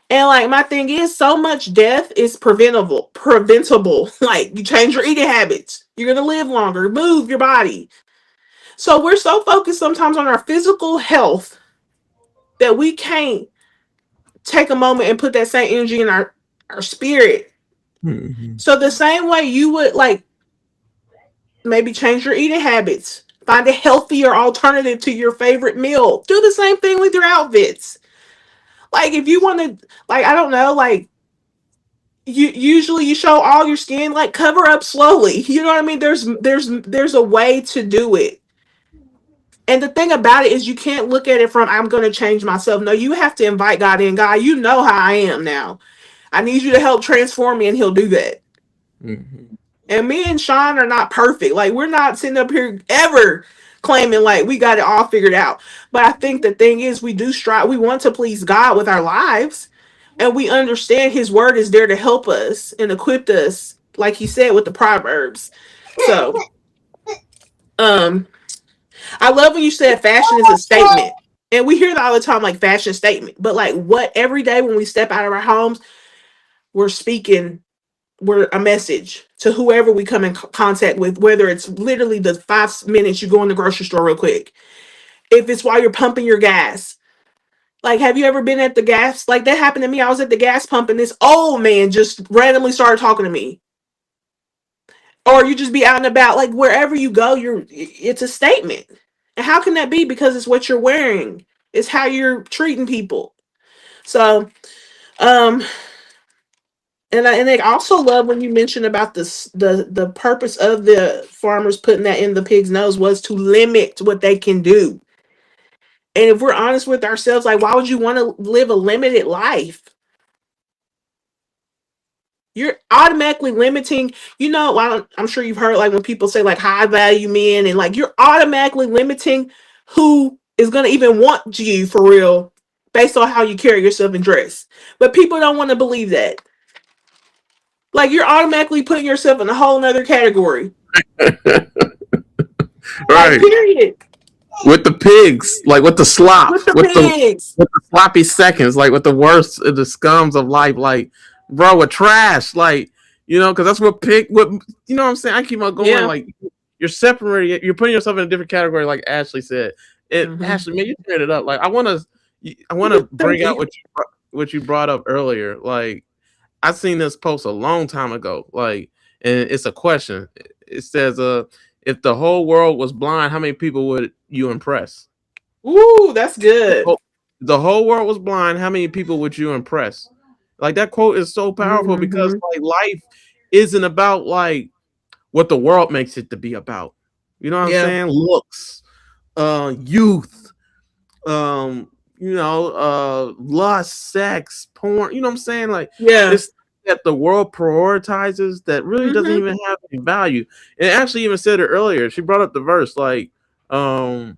Speaker 2: And like my thing is, so much death is preventable. Like you change your eating habits, you're gonna live longer, move your body. So we're so focused sometimes on our physical health that we can't take a moment and put that same energy in our spirit.
Speaker 1: Mhm.
Speaker 2: So the same way you would like maybe change your eating habits, find a healthier alternative to your favorite meal. Do the same thing with your outfits. Like if you want to, like I don't know, like you usually you show all your skin, like cover up slowly. You know what I mean? There's a way to do it. And the thing about it is you can't look at it from I'm going to change myself. No, you have to invite God in. God, you know how I am now. I need you to help transform me and he'll do that.
Speaker 1: Mhm.
Speaker 2: And me and Sean are not perfect. Like we're not sitting up here ever claiming like we got it all figured out. But I think the thing is we do strive, we want to please God with our lives, and we understand his word is there to help us and equip us, like he said with the Proverbs. So um I love when you said fashion is a statement. And we hear that all the time, like fashion statement. But like what every day when we step out of our homes, we're speaking, we're a message to whoever we come in contact with, whether it's literally the 5 minutes you go in the grocery store real quick, if it's while you're pumping your gas. Like, have you ever been at the gas? Like that happened to me. I was at the gas pump and this old man just randomly started talking to me. Or you just be out and about, like wherever you go, it's a statement. And how can that be? Because it's what you're wearing. It's how you're treating people. So, um, and I also love when you mentioned about this the purpose of the farmers putting that in the pig's nose was to limit what they can do. And if we're honest with ourselves, like why would you want to live a limited life? You're automatically limiting, you know, I'm sure you've heard like when people say like high value men and like you're automatically limiting who is going to even want you for real based on how you carry yourself and dress. But people don't want to believe that. Like you're automatically putting yourself in a whole nother category. Like
Speaker 1: Right.
Speaker 2: period.
Speaker 1: With the pigs, like with the slop,
Speaker 2: With the
Speaker 1: with the
Speaker 2: pigs.
Speaker 1: sloppy seconds, like with the worst of the scums of life, like bro, with trash, like because that's what pig. What what I'm saying? I keep on going,
Speaker 2: Yeah.
Speaker 1: like you're separating, you're putting yourself in a different category, like Ashley said.
Speaker 2: Hmm.
Speaker 1: Ashley, man, you cleared it up. Like I want to
Speaker 2: Thank
Speaker 1: bring out
Speaker 2: you.
Speaker 1: what you brought up earlier. Like I seen this post a long time ago, like, and it's a question. It says, if the whole world was blind, how many people would you impress?
Speaker 2: Ooh, that's
Speaker 1: The
Speaker 2: good.
Speaker 1: whole, the whole world was blind, how many people would you impress? Like that quote is so powerful because
Speaker 2: Hmm.
Speaker 1: like life isn't about like what the world makes it to be about. You know what I'm
Speaker 2: Yeah.
Speaker 1: saying? Looks, youth, lust, sex, porn, you know what I'm saying? Like
Speaker 2: Yeah.
Speaker 1: this that the world prioritizes that really doesn't
Speaker 2: Hmm.
Speaker 1: even have any value. And actually even said it earlier. She brought up the verse like um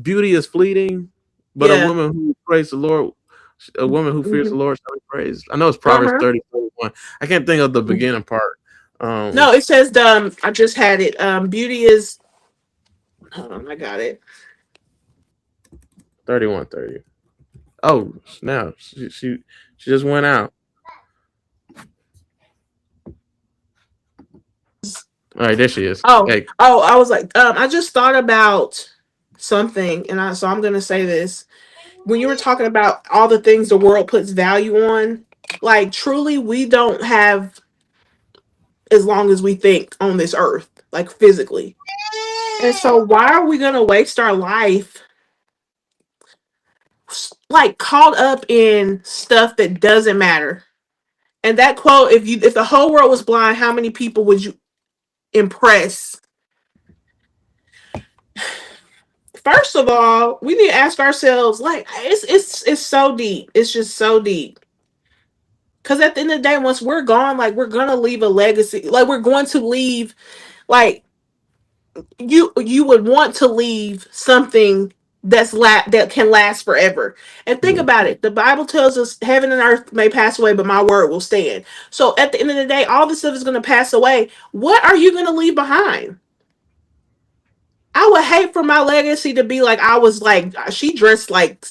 Speaker 1: beauty is fleeting, but a
Speaker 2: Yeah.
Speaker 1: woman who prays the Lord, a woman who fears the
Speaker 2: Hmm.
Speaker 1: Lord shall be praised. I know it's Proverbs
Speaker 2: Uh-huh.
Speaker 1: 30:41. I can't think of the beginning part.
Speaker 2: No,
Speaker 1: Um
Speaker 2: it says I just had it. Beauty is, hold on, I got it.
Speaker 1: 31:30. Oh, snap. She just went out. All right, there she is.
Speaker 2: Oh,
Speaker 1: Hey,
Speaker 2: oh, I was like, I just thought about something, and so I'm gonna say this. When you were talking about all the things the world puts value on, like truly, we don't have as long as we think on this earth, like physically. And so, why are we gonna waste our life like caught up in stuff that doesn't matter? And that quote, if the whole world was blind, how many people would you impress? First of all, we need to ask ourselves, like, it's so deep. It's just so deep. Because at the end of the day, once we're gone, like, we're gonna leave a legacy. Like, we're going to leave, like, you would want to leave something that can last forever. And think
Speaker 1: Yeah.
Speaker 2: about it. The Bible tells us heaven and earth may pass away, but my word will stand. So at the end of the day, all this stuff is going to pass away. What are you going to leave behind? I would hate for my legacy to be like, I was like, she dressed like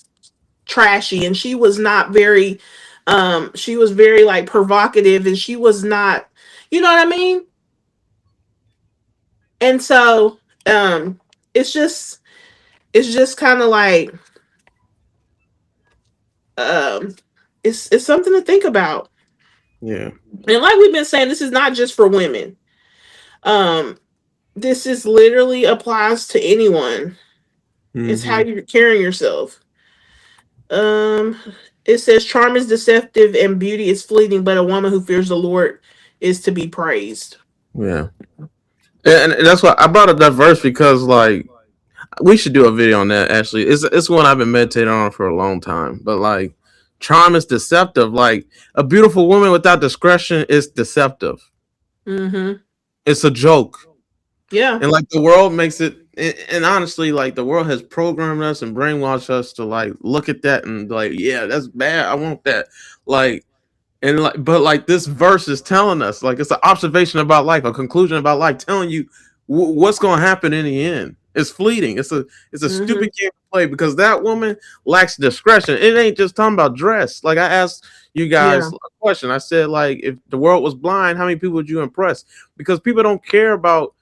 Speaker 2: trashy, and she was not very she was very like provocative, and she was not, you know what I mean? And so it's just kind of like um it's something to think about.
Speaker 1: Yeah.
Speaker 2: And like we've been saying, this is not just for women. um this is literally applies to anyone. It's how
Speaker 1: Mm-hmm.
Speaker 2: you're carrying yourself. um it says charm is deceptive and beauty is fleeting, but a woman who fears the Lord is to be praised.
Speaker 1: Yeah. And that's why I brought up that verse because like we should do a video on that. Actually, it's one I've been meditating on for a long time. But like, charm is deceptive. Like a beautiful woman without discretion is deceptive.
Speaker 2: Mm-hmm.
Speaker 1: It's a joke,
Speaker 2: Yeah.
Speaker 1: and like the world makes it. And honestly, like the world has programmed us and brainwashed us to like look at that and like, yeah, that's bad. I want that. Like, and like, but like this verse is telling us, like, it's an observation about life, a conclusion about life, telling you what's going to happen in the end. It's fleeting. It's a
Speaker 2: Mm-hmm.
Speaker 1: stupid game to play because that woman lacks discretion. It ain't just talking about dress. Like I asked you
Speaker 2: Yeah.
Speaker 1: guys a question. I said, like, if the world was blind, how many people would you impress? Because people don't care about.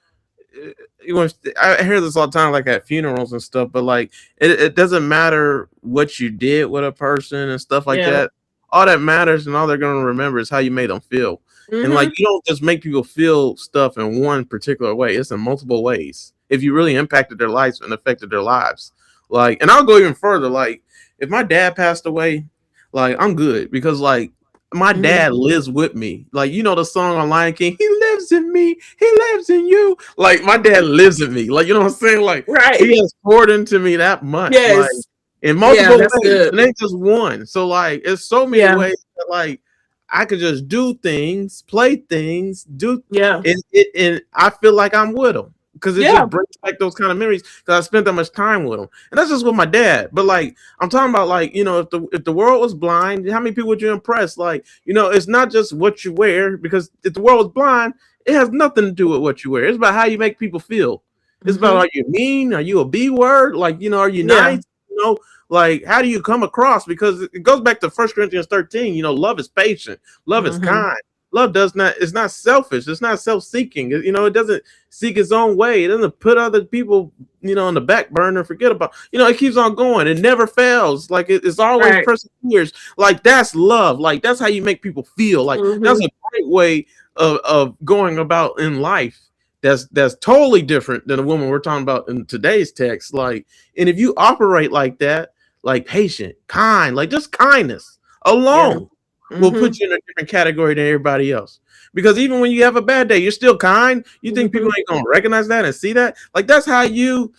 Speaker 1: You know, I hear this all the time, like at funerals and stuff. But like, it doesn't matter what you did with a person and stuff like
Speaker 2: Yeah.
Speaker 1: that. All that matters and all they're going to remember is how you made them feel. And like,
Speaker 2: Mm-hmm.
Speaker 1: you don't just make people feel stuff in one particular way, it's in multiple ways. If you really impacted their lives and affected their lives, like, and I'll go even further. Like, if my dad passed away, like, I'm good because like my
Speaker 2: Mm-hmm.
Speaker 1: dad lives with me. Like, you know the song on Lion King, he lives in me, he lives in you. Like my dad lives in me. Like, you know what I'm saying? Like
Speaker 2: Right.
Speaker 1: he has poured into me that much. Like
Speaker 2: Yes.
Speaker 1: in
Speaker 2: Yeah,
Speaker 1: multiple
Speaker 2: that's
Speaker 1: ways.
Speaker 2: good.
Speaker 1: It ain't just one. So like it's so many
Speaker 2: Yeah.
Speaker 1: ways that like I could just do things, play things, do
Speaker 2: Yeah.
Speaker 1: and I feel like I'm with them because it
Speaker 2: Yeah.
Speaker 1: just brings back those kind of memories because I spent that much time with them, and that's just with my dad. But like I'm talking about, like, you know, if the world was blind, how many people would you impress? Like, you know, it's not just what you wear because if the world was blind, it has nothing to do with what you wear. It's about how you make people feel. It's about,
Speaker 2: Mm-hmm.
Speaker 1: are you mean? Are you a B word? Like, you know, are you
Speaker 2: Yeah.
Speaker 1: nice? You know, like how do you come across? Because it goes back to 1 Corinthians 13. You know, love is patient, love is
Speaker 2: Mm-hmm.
Speaker 1: kind. Love does not, it's not selfish, it's not self-seeking. You know, it doesn't seek its own way. It doesn't put other people, you know, on the back burner, forget about, you know, it keeps on going. It never fails. Like it's always
Speaker 2: Right.
Speaker 1: perseveres. Like that's love. Like that's how you make people feel. Like that's
Speaker 2: Mm-hmm.
Speaker 1: a great way of going about in life. That's totally different than the woman we're talking about in today's text. Like, and if you operate like that, like patient, kind, like just kindness
Speaker 2: Yeah.
Speaker 1: alone will
Speaker 2: Mm-hmm.
Speaker 1: put you in a different category than everybody else. Because even when you have a bad day, you're still kind. You think people
Speaker 2: Mm-hmm.
Speaker 1: ain't gonna recognize that and see that? Like that's how you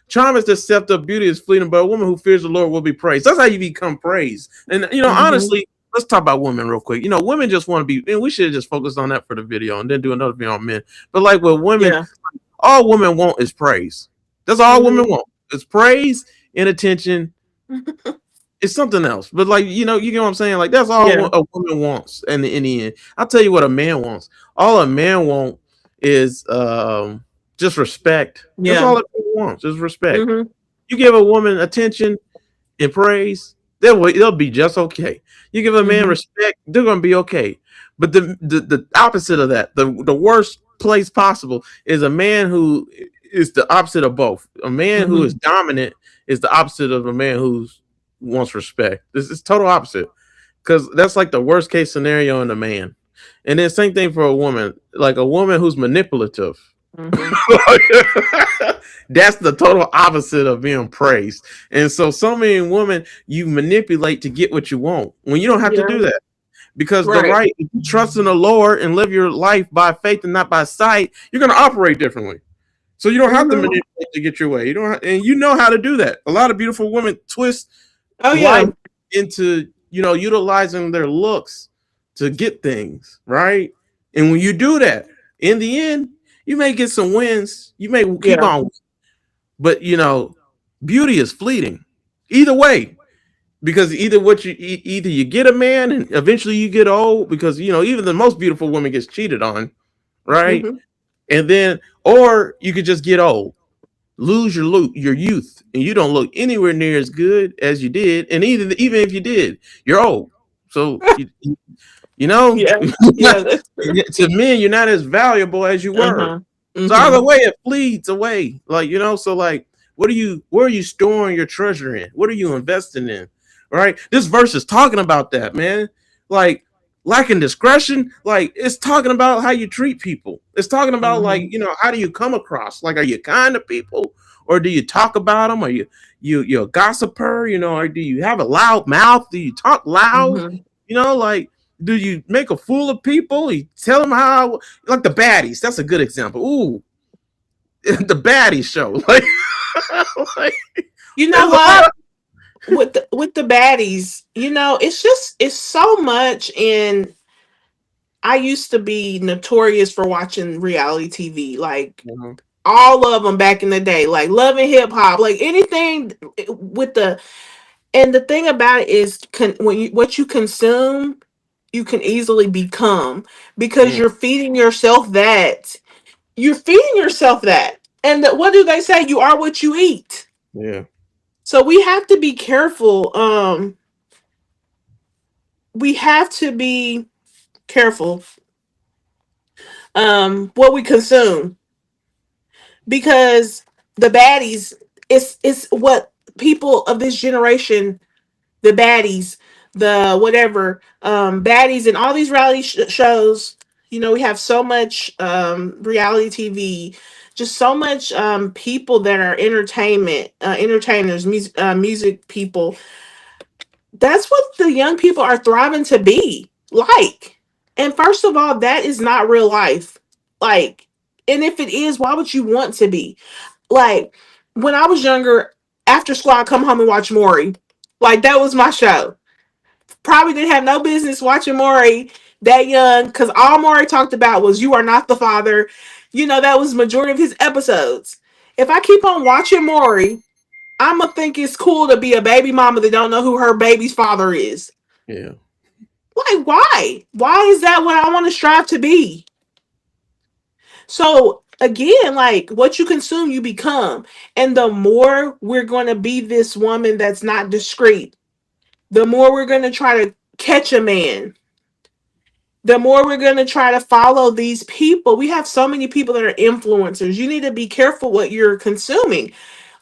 Speaker 1: charm is deceptive, beauty is fleeting, but a woman who fears the Lord will be praised. That's how you become praised. And you know,
Speaker 2: Mm-hmm.
Speaker 1: honestly, let's talk about women real quick. You know, women just want to be, and we should have just focused on that for the video and then do another video on men. But like with women,
Speaker 2: Yeah.
Speaker 1: all women want is praise. That's all women
Speaker 2: Mm-hmm.
Speaker 1: want. It's praise and attention. It's something else. But like, you know, you get what I'm saying? Like that's all
Speaker 2: Yeah.
Speaker 1: a woman wants in the end. I'll tell you what a man wants. All a man wants is just respect. That's
Speaker 2: Yeah.
Speaker 1: all a man wants, is respect.
Speaker 2: Mm-hmm.
Speaker 1: You give a woman attention and praise, they'll be just okay. You give a man
Speaker 2: Mm-hmm.
Speaker 1: respect, they're gonna be okay. But the opposite of that, the worst place possible is a man who is the opposite of both. A man who
Speaker 2: Mm-hmm.
Speaker 1: is dominant is the opposite of a man who's wants respect. This is total opposite. Because that's like the worst case scenario in a man. And then same thing for a woman, like a woman who's manipulative.
Speaker 2: Mm-hmm.
Speaker 1: That's the total opposite of being praised. And so many women you manipulate to get what you want when you don't have to
Speaker 2: Yeah.
Speaker 1: do that. because the
Speaker 2: Right.
Speaker 1: right, if you trust in the Lord and live your life by faith and not by sight, you're going to operate differently. So you don't have to
Speaker 2: Hmm.
Speaker 1: manipulate to get your way. You don't, and you know how to do that. A lot of beautiful women twist
Speaker 2: Oh
Speaker 1: life
Speaker 2: yeah.
Speaker 1: into, utilizing their looks to get things right. And when you do that, in the end, you may get some wins. You may keep
Speaker 2: Yeah.
Speaker 1: on, but beauty is fleeting. Either way, because either you get a man and eventually you get old, because even the most beautiful woman gets cheated on, right?
Speaker 2: Hmm.
Speaker 1: And then, or you could just get old, lose your youth, and you don't look anywhere near as good as you did. And even if you did, you're old. So you know
Speaker 2: Yeah. Yeah. That's true.
Speaker 1: to men, you're not as valuable as you were.
Speaker 2: Uh-huh.
Speaker 1: So
Speaker 2: Hmm.
Speaker 1: either way, it fleets away. So where are you storing your treasure in? What are you investing in? Right? This verse is talking about that, man. Like, lacking discretion, like, it's talking about how you treat people. It's talking about, like,
Speaker 2: Hmm.
Speaker 1: how do you come across? Like, are you kind to people, or do you talk about them? Are you're a gossiper? Or do you have a loud mouth? Do you talk loud?
Speaker 2: Hmm.
Speaker 1: Like, do you make a fool of people? You tell them how, like the baddies. That's a good example. Ooh, the baddie show. Like
Speaker 2: You know
Speaker 1: there's a lot
Speaker 2: what?
Speaker 1: of
Speaker 2: With the baddies, it's so much. And I used to be notorious for watching reality TV, like all of them back in the day, like Love and Hip Hop, like anything with the. And the thing about it is, when what you consume, you can easily become, because
Speaker 1: mm,
Speaker 2: you're feeding yourself that. And what do they say? You are what you eat.
Speaker 1: yeah,
Speaker 2: So we have to be careful. We have to be careful what we consume, because the baddies, it's what people of this generation, the baddies, the whatever, baddies and all these reality shows. We have so much reality TV, just so much people that are entertainers, music people. That's what the young people are thriving to be like. And first of all, that is not real life. Like, and if it is, why would you want to be? Like, when I was younger, after school, I'd come home and watch Maury. Like, that was my show. Probably didn't have no business watching Maury that young, because all Maury talked about was "you are not the father." That was majority of his episodes. If I keep on watching Maury, I'm gonna think it's cool to be a baby mama that don't know who her baby's father is.
Speaker 1: yeah,
Speaker 2: Like, why? Why is that what I want to strive to be? So again, like, what you consume, you become. And the more we're going to be this woman that's not discreet, the more we're going to try to catch a man, the more we're going to try to follow these people. We have so many people that are influencers. You need to be careful what you're consuming.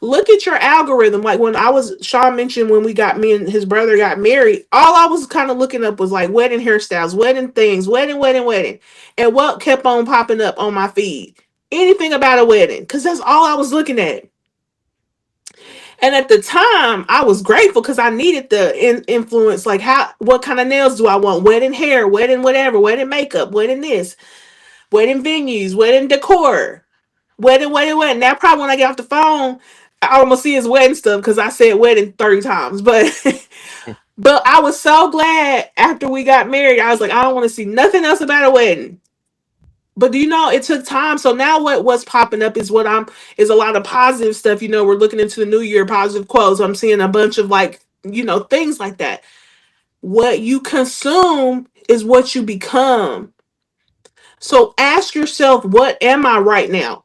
Speaker 2: Look at your algorithm. Like, when Sean mentioned when me and his brother got married, all I was kind of looking up was like wedding hairstyles, wedding things, wedding. And what kept on popping up on my feed? Anything about a wedding, because that's all I was looking at. And at the time, I was grateful because I needed the influence. Like, what kind of nails do I want? Wedding hair, wedding whatever, wedding makeup, wedding this, wedding venues, wedding decor, wedding. Now, probably when I get off the phone, all I'm gonna see is wedding stuff because I said wedding 30 times. But but I was so glad after we got married. I was like, I don't want to see nothing else about a wedding. But do you know, it took time. So now what's popping up is a lot of positive stuff. We're looking into the new year, positive quotes. I'm seeing a bunch of, like, things like that. What you consume is what you become. So ask yourself, what am I right now?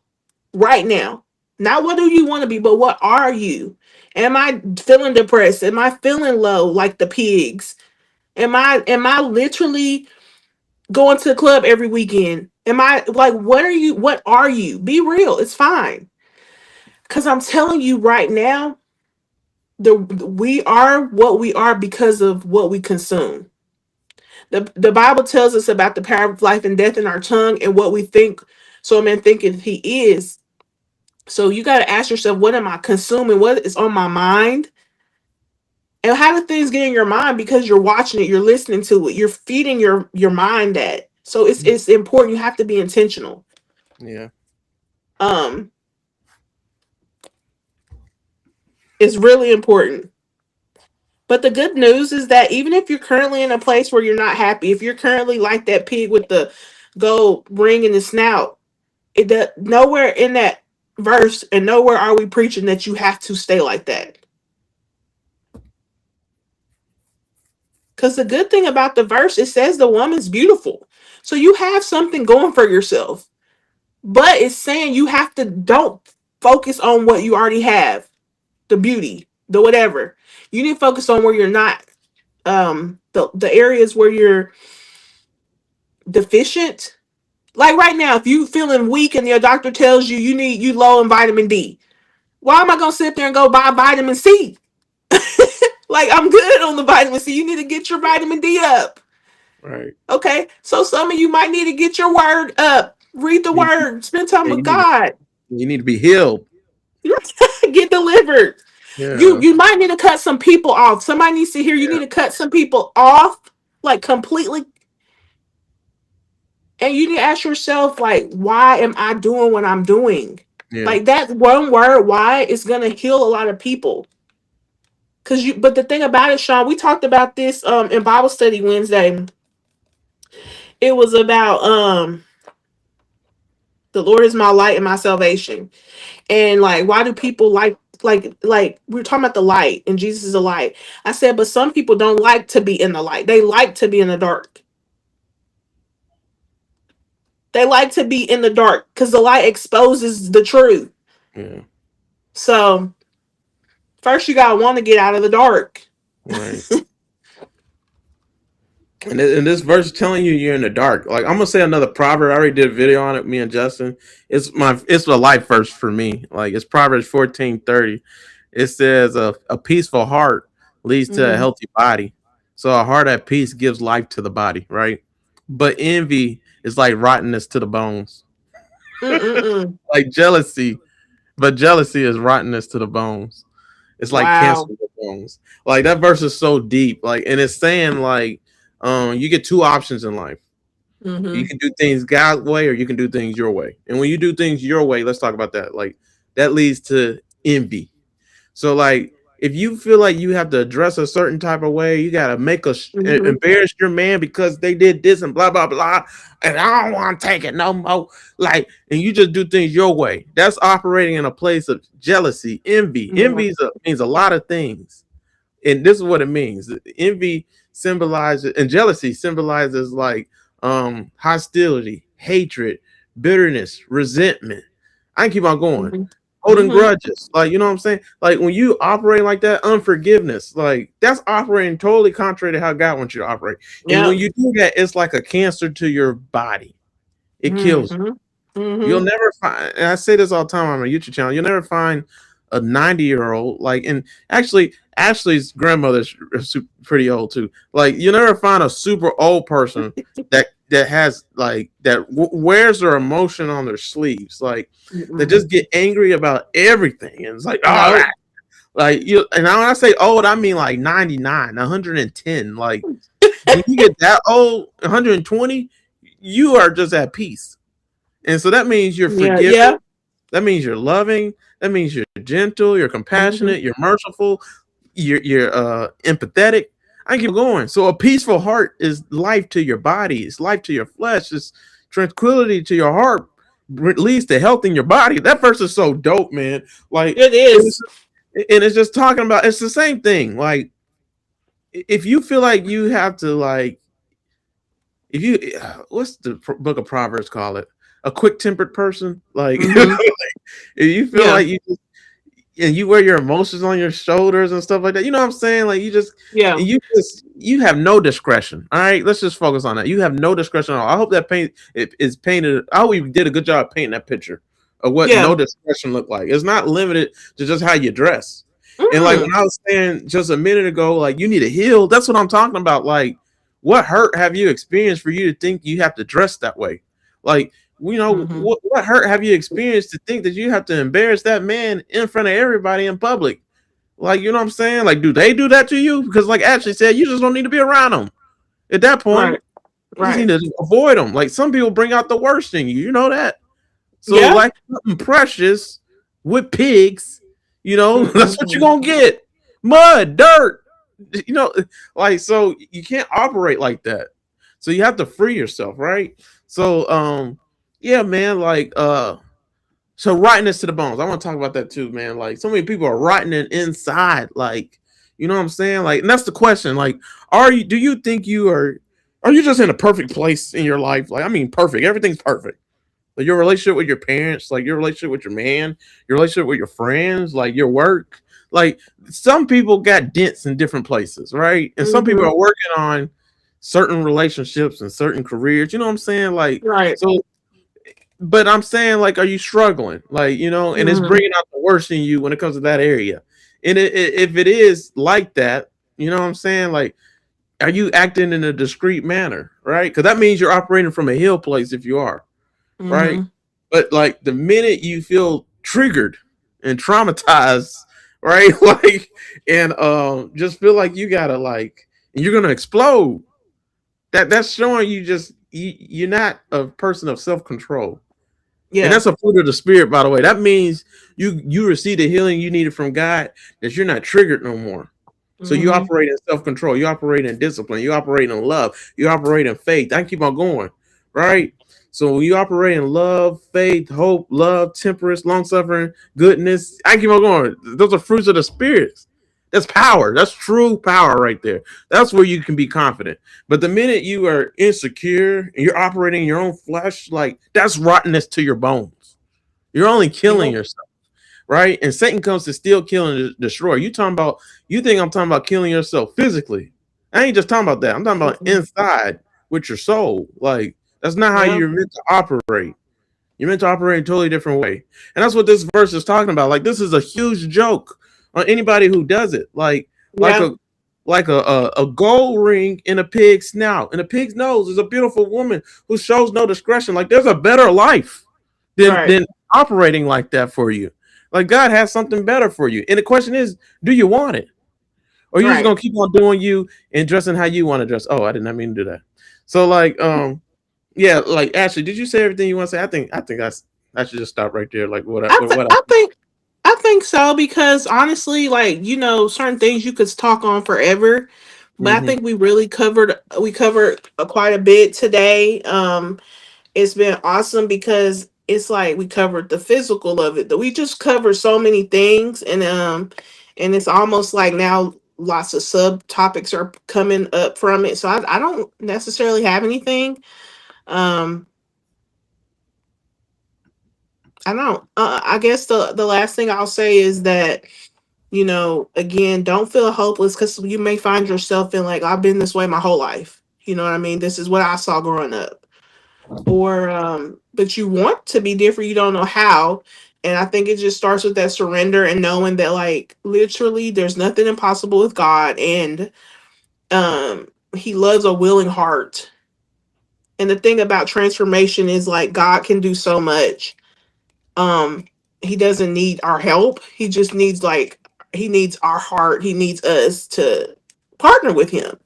Speaker 2: Right now. Not what do you want to be, but what are you? Am I feeling depressed? Am I feeling low like the pigs? Am I literally going to the club every weekend? Am I, like, what are you? Be real. It's fine. Cuz I'm telling you right now, we are what we are because of what we consume. The Bible tells us about the power of life and death in our tongue, and what we think, so a man thinketh he is. So you got to ask yourself, what am I consuming? What is on my mind? And how do things get in your mind? Because you're watching it, you're listening to it, you're feeding your mind that. So it's important. You have to be intentional.
Speaker 1: Yeah.
Speaker 2: Um, it's really important. But the good news is that even if you're currently in a place where you're not happy, if you're currently like that pig with the gold ring in the snout, nowhere in that verse and nowhere are we preaching that you have to stay like that. Because the good thing about the verse, it says the woman's beautiful. So you have something going for yourself. But it's saying you have to don't focus on what you already have, the beauty, the whatever. You need to focus on where you're not. The areas where you're deficient. Like right now, if you feeling weak and your doctor tells you you low in vitamin D, why am I gonna sit there and go buy vitamin C? Like I'm good on the vitamin C. You need to get your vitamin D up.
Speaker 1: Right.
Speaker 2: Okay, so some of you might need to get your word up. Read the
Speaker 1: You,
Speaker 2: word. Spend time
Speaker 1: yeah,
Speaker 2: with God.
Speaker 1: you need to be healed.
Speaker 2: Get delivered. You
Speaker 1: Yeah.
Speaker 2: you might need to cut some people off. Somebody needs to hear you need
Speaker 1: Yeah.
Speaker 2: to cut some people off, like completely. And you need to ask yourself, like, why am I doing what I'm doing?
Speaker 1: Yeah.
Speaker 2: Like that one word, why, is gonna heal a lot of people. But the thing about it, Sean, we talked about this in Bible study Wednesday. It was about the Lord is my light and my salvation. And like, why do people like we were talking about the light and Jesus is a light. I said, but some people don't like to be in the light. They like to be in the dark. They like to be in the dark because the light exposes the truth.
Speaker 1: Yeah.
Speaker 2: So first you gotta want to get out of the dark.
Speaker 1: Right. And this verse is telling you you're in the dark. Like I'm gonna say another proverb. I already did a video on it. Me and Justin. It's a life verse for me. Like it's Proverbs 14:30. It says a peaceful heart leads to a
Speaker 2: Mm-hmm.
Speaker 1: healthy body. So a heart at peace gives life to the body, right? But envy is like rottenness to the bones.
Speaker 2: Mm-mm-mm.
Speaker 1: Like jealousy, but jealousy is rottenness to the bones. It's like cancer
Speaker 2: Wow.
Speaker 1: to the bones. Like that verse is so deep. Like, and it's saying like, you get two options in life. You
Speaker 2: Mm-hmm.
Speaker 1: can do things God's way, or you can do things your way. And when you do things your way, let's talk about that. Like that leads to envy. So like if you feel like you have to address a certain type of way, you gotta
Speaker 2: Mm-hmm.
Speaker 1: embarrass your man because they did this and blah blah blah, and I don't want to take it no more. Like, and you just do things your way. That's operating in a place of jealousy, envy.
Speaker 2: Yeah.
Speaker 1: Means a lot of things, and this is what it means. Envy symbolizes, and jealousy symbolizes like hostility, hatred, bitterness, resentment. I can keep on going.
Speaker 2: Mm-hmm.
Speaker 1: Holding
Speaker 2: Mm-hmm.
Speaker 1: grudges, like you know what I'm saying. Like when you operate like that, unforgiveness, like that's operating totally contrary to how God wants you to operate. And when
Speaker 2: Yep.
Speaker 1: you do that, it's like a cancer to your body. It kills
Speaker 2: Mm-hmm.
Speaker 1: you. You'll
Speaker 2: Mm-hmm.
Speaker 1: never find, and I say this all the time on my YouTube channel, you'll never find a 90-year-old, like, and actually, Ashley's grandmother's pretty old too. Like, you never find a super old person that has like that wears their emotion on their sleeves, like they
Speaker 2: Mm-mm.
Speaker 1: just get angry about everything, and it's like, all right,
Speaker 2: Nope.
Speaker 1: like you. And when I say old, I mean like 99, 110. Like when you get that old, 120, you are just at peace. And so that means you're
Speaker 2: Yeah.
Speaker 1: forgiving.
Speaker 2: Yeah.
Speaker 1: That means you're loving. That means you're gentle. You're
Speaker 2: Mm-hmm.
Speaker 1: compassionate. You're merciful. You're empathetic. I keep going. So a peaceful heart is life to your body. It's life to your flesh. It's tranquility to your heart. Leads to health in your body. That verse is so dope, man. Like,
Speaker 2: It
Speaker 1: and it's,
Speaker 2: is.
Speaker 1: and it's just talking about. It's the same thing. Like, if you feel like you have to like if you what's the book of Proverbs call it? A quick tempered person, like,
Speaker 2: Mm-hmm.
Speaker 1: if you feel
Speaker 2: Yeah.
Speaker 1: like you just, and you wear your emotions on your shoulders and stuff like that, you know what I'm saying? Like
Speaker 2: Yeah.
Speaker 1: you have no discretion. All right, let's just focus on that. You have no discretion at all. I hope that paint it is painted. I hope you did a good job painting that picture of what no
Speaker 2: Yeah.
Speaker 1: discretion look like. It's not limited to just how you dress. And like when
Speaker 2: Mm-mm.
Speaker 1: I was saying just a minute ago, like you need to heal. That's what I'm talking about. Like, what hurt have you experienced for you to think you have to dress that way? Like, you know,
Speaker 2: Mm-hmm.
Speaker 1: what hurt have you experienced to think that you have to embarrass that man in front of everybody in public? Like, you know what I'm saying? Like, do they do that to you? Because, like Ashley said, you just don't need to be around them. At that point,
Speaker 2: Right.
Speaker 1: you just need
Speaker 2: Right.
Speaker 1: to avoid them. Like, some people bring out the worst in you. You know that. So,
Speaker 2: Yeah.
Speaker 1: like something precious with pigs, that's what you're
Speaker 2: Mm-mm.
Speaker 1: gonna get. Mud, dirt, you know, like, so you can't operate like that. So you have to free yourself, right? So yeah, man, like so rottenness to the bones. I want to talk about that too, man. Like, so many people are rotting inside, like, you know what I'm saying? Like, and that's the question. Like, do you think are you just in a perfect place in your life? Like, I mean perfect. Everything's perfect, like your relationship with your parents, like your relationship with your man, your relationship with your friends, like your work. Like, some people got dents in different places, right? And some people
Speaker 2: Mm-hmm.
Speaker 1: are working on certain relationships and certain careers. You know what I'm saying? Like,
Speaker 2: Right.
Speaker 1: so, but I'm saying, like, are you struggling? Like, and it's
Speaker 2: Mm-hmm.
Speaker 1: bringing out the worst in you when it comes to that area. And if it is like that, you know what I'm saying? Like, are you acting in a discreet manner, right? Because that means you're operating from a hill place if you are, right?
Speaker 2: Mm-hmm.
Speaker 1: But like the minute you feel triggered and traumatized, right? Like, and just feel like you gotta, like, and you're gonna explode. That's showing you you're not a person of self control. And
Speaker 2: Yeah.
Speaker 1: that's a fruit of the spirit, by the way. That means you receive the healing you needed from God, that you're not triggered no more. So you
Speaker 2: Mm-hmm.
Speaker 1: operate in self control. You operate in discipline. You operate in love. You operate in faith. I can keep on going, right? So when you operate in love, faith, hope, love, temperance, long suffering, goodness, I can keep on going. Those are fruits of the spirits. That's power. That's true power right there. That's where you can be confident. But the minute you are insecure and you're operating in your own flesh, like, that's rottenness to your bones. You're only killing
Speaker 2: Yep.
Speaker 1: yourself, right? And Satan comes to steal, kill, and destroy. You think I'm talking about killing yourself physically. I ain't just talking about that. I'm talking about
Speaker 2: Mm-mm.
Speaker 1: inside with your soul. Like, that's not how
Speaker 2: Yep.
Speaker 1: you're meant to operate. You're meant to operate in a totally different way. And that's what this verse is talking about. Like, this is a huge joke on anybody who does it. Like
Speaker 2: Yeah.
Speaker 1: a like a gold ring in a pig's snout. And a pig's nose is a beautiful woman who shows no discretion. Like, there's a better life
Speaker 2: Right.
Speaker 1: than operating like that for you. Like, God has something better for you. And the question is, do you want it? Or are you just
Speaker 2: Right.
Speaker 1: gonna keep on doing you and dressing how you want to dress? Oh, I did not mean to do that. So, like, yeah, like, Ashley, did you say everything you want to say? I should just stop right there. Like, what I, what I,
Speaker 2: I think so because honestly, like, certain things you could talk on forever, but I
Speaker 1: mm-hmm,
Speaker 2: think we covered quite a bit today. It's been awesome because it's like we covered the physical of it. That we just covered so many things, and it's almost like now lots of subtopics are coming up from it. So I don't necessarily have anything. Um, I don't. I guess the last thing I'll say is that, again, don't feel hopeless because you may find yourself in like, I've been this way my whole life. You know what I mean? This is what I saw growing up. Or but you want to be different, you don't know how. And I think it just starts with that surrender and knowing that, like, literally there's nothing impossible with God, and he loves a willing heart. And the thing about transformation is, like, God can do so much. um he doesn't need our help, he just needs, like, he needs our heart, he needs us to partner with him.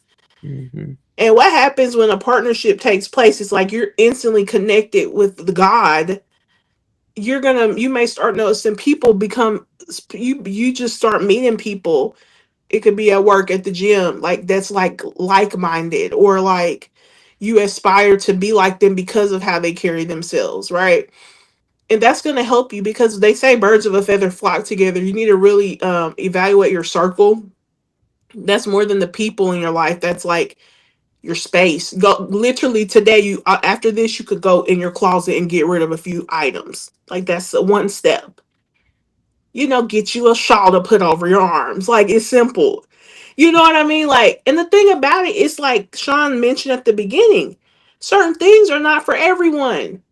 Speaker 1: mm-hmm,
Speaker 2: And what happens when a partnership takes place is like you're instantly connected with the God. You may start noticing people become, you just start meeting people. It could be at work, at the gym, like, that's like-minded, or like you aspire to be like them because of how they carry themselves, right? And that's going to help you because they say birds of a feather flock together. You need to really evaluate your circle. That's more than the people in your life. That's like your space. Go literally today. You after this, you could go in your closet and get rid of a few items. Like, that's one step. Get you a shawl to put over your arms. Like, it's simple. You know what I mean? Like, and the thing about it is, like Sean mentioned at the beginning, certain things are not for everyone.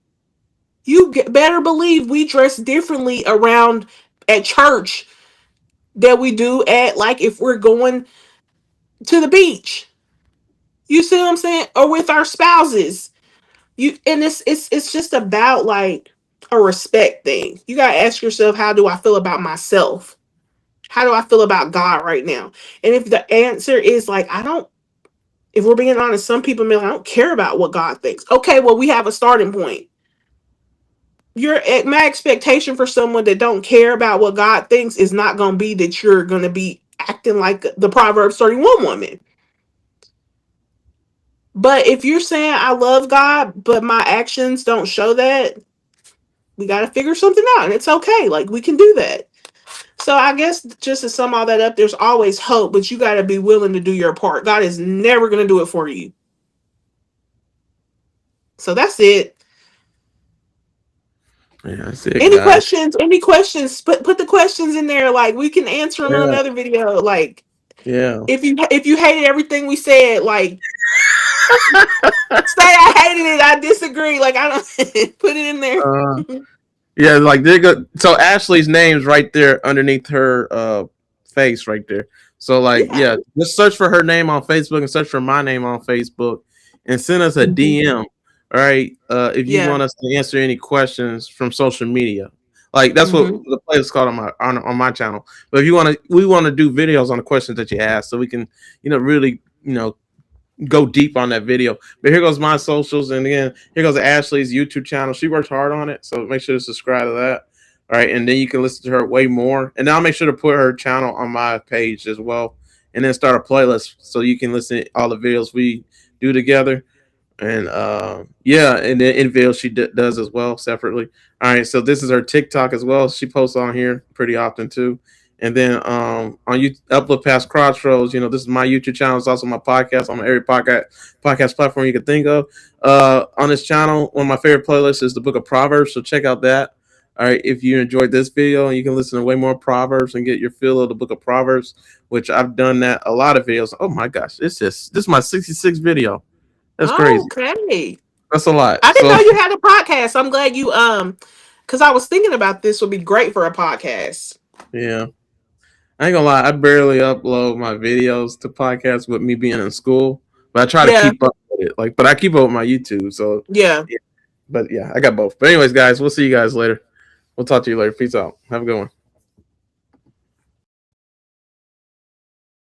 Speaker 2: Better believe we dress differently around at church that we do at, like, if we're going to the beach. You see what I'm saying? Or with our spouses. And it's just about, like, a respect thing. You gotta ask yourself, how do I feel about myself? How do I feel about God right now? And if the answer is like, I don't, if we're being honest, some people may like, I don't care about what God thinks. Okay, well, we have a starting point. My expectation for someone that don't care about what God thinks is not going to be that you're going to be acting like the Proverbs 31 woman. But if you're saying I love God, but my actions don't show that, we got to figure something out, and it's okay. Like, we can do that. So I guess just to sum all that up, there's always hope, but you got to be willing to do your part. God is never going to do it for you. So that's it.
Speaker 1: Yeah, that's it,
Speaker 2: Any
Speaker 1: guys.
Speaker 2: questions? Any questions? Put the questions in there. Like, we can answer them in
Speaker 1: Yeah.
Speaker 2: another video. Like,
Speaker 1: Yeah.
Speaker 2: if you hated everything we said, like, say I hated it, I disagree. Like, I don't put it in there.
Speaker 1: Yeah, like they go. So Ashley's name's right there underneath her face, right there. So like, yeah, just search for her name on Facebook and search for my name on Facebook, and send us a DM. All right, if you want us to answer any questions from social media, like that's what the play is called on my channel. But if you want to, we want to do videos on the questions that you ask, so we can, really, go deep on that video. But here goes my socials, and again, here goes Ashley's YouTube channel. She worked hard on it, so make sure to subscribe to that. All right, and then you can listen to her way more. And then I'll make sure to put her channel on my page as well, and then start a playlist so you can listen to all the videos we do together. And yeah, and then in videos she does as well separately. All right, so this is her TikTok as well. She posts on here pretty often too. And then on Uplift past Crossroads, this is my YouTube channel. It's also my podcast on every podcast platform you can think of. On this channel, one of my favorite playlists is the Book of Proverbs, so check out that. All right, if you enjoyed this video, you can listen to way more Proverbs and get your feel of the Book of Proverbs, which I've done that a lot of videos. Oh my gosh, this is my 66th video. That's crazy.
Speaker 2: Okay,
Speaker 1: that's a lot.
Speaker 2: I didn't know you had a podcast. I'm glad you because I was thinking about this would be great for a podcast.
Speaker 1: Yeah. I ain't gonna lie, I barely upload my videos to podcasts with me being in school, but I try to keep up with it. But I keep up with my YouTube, so yeah. But yeah, I got both. But anyways, guys, we'll see you guys later. We'll talk to you later. Peace out. Have a good one.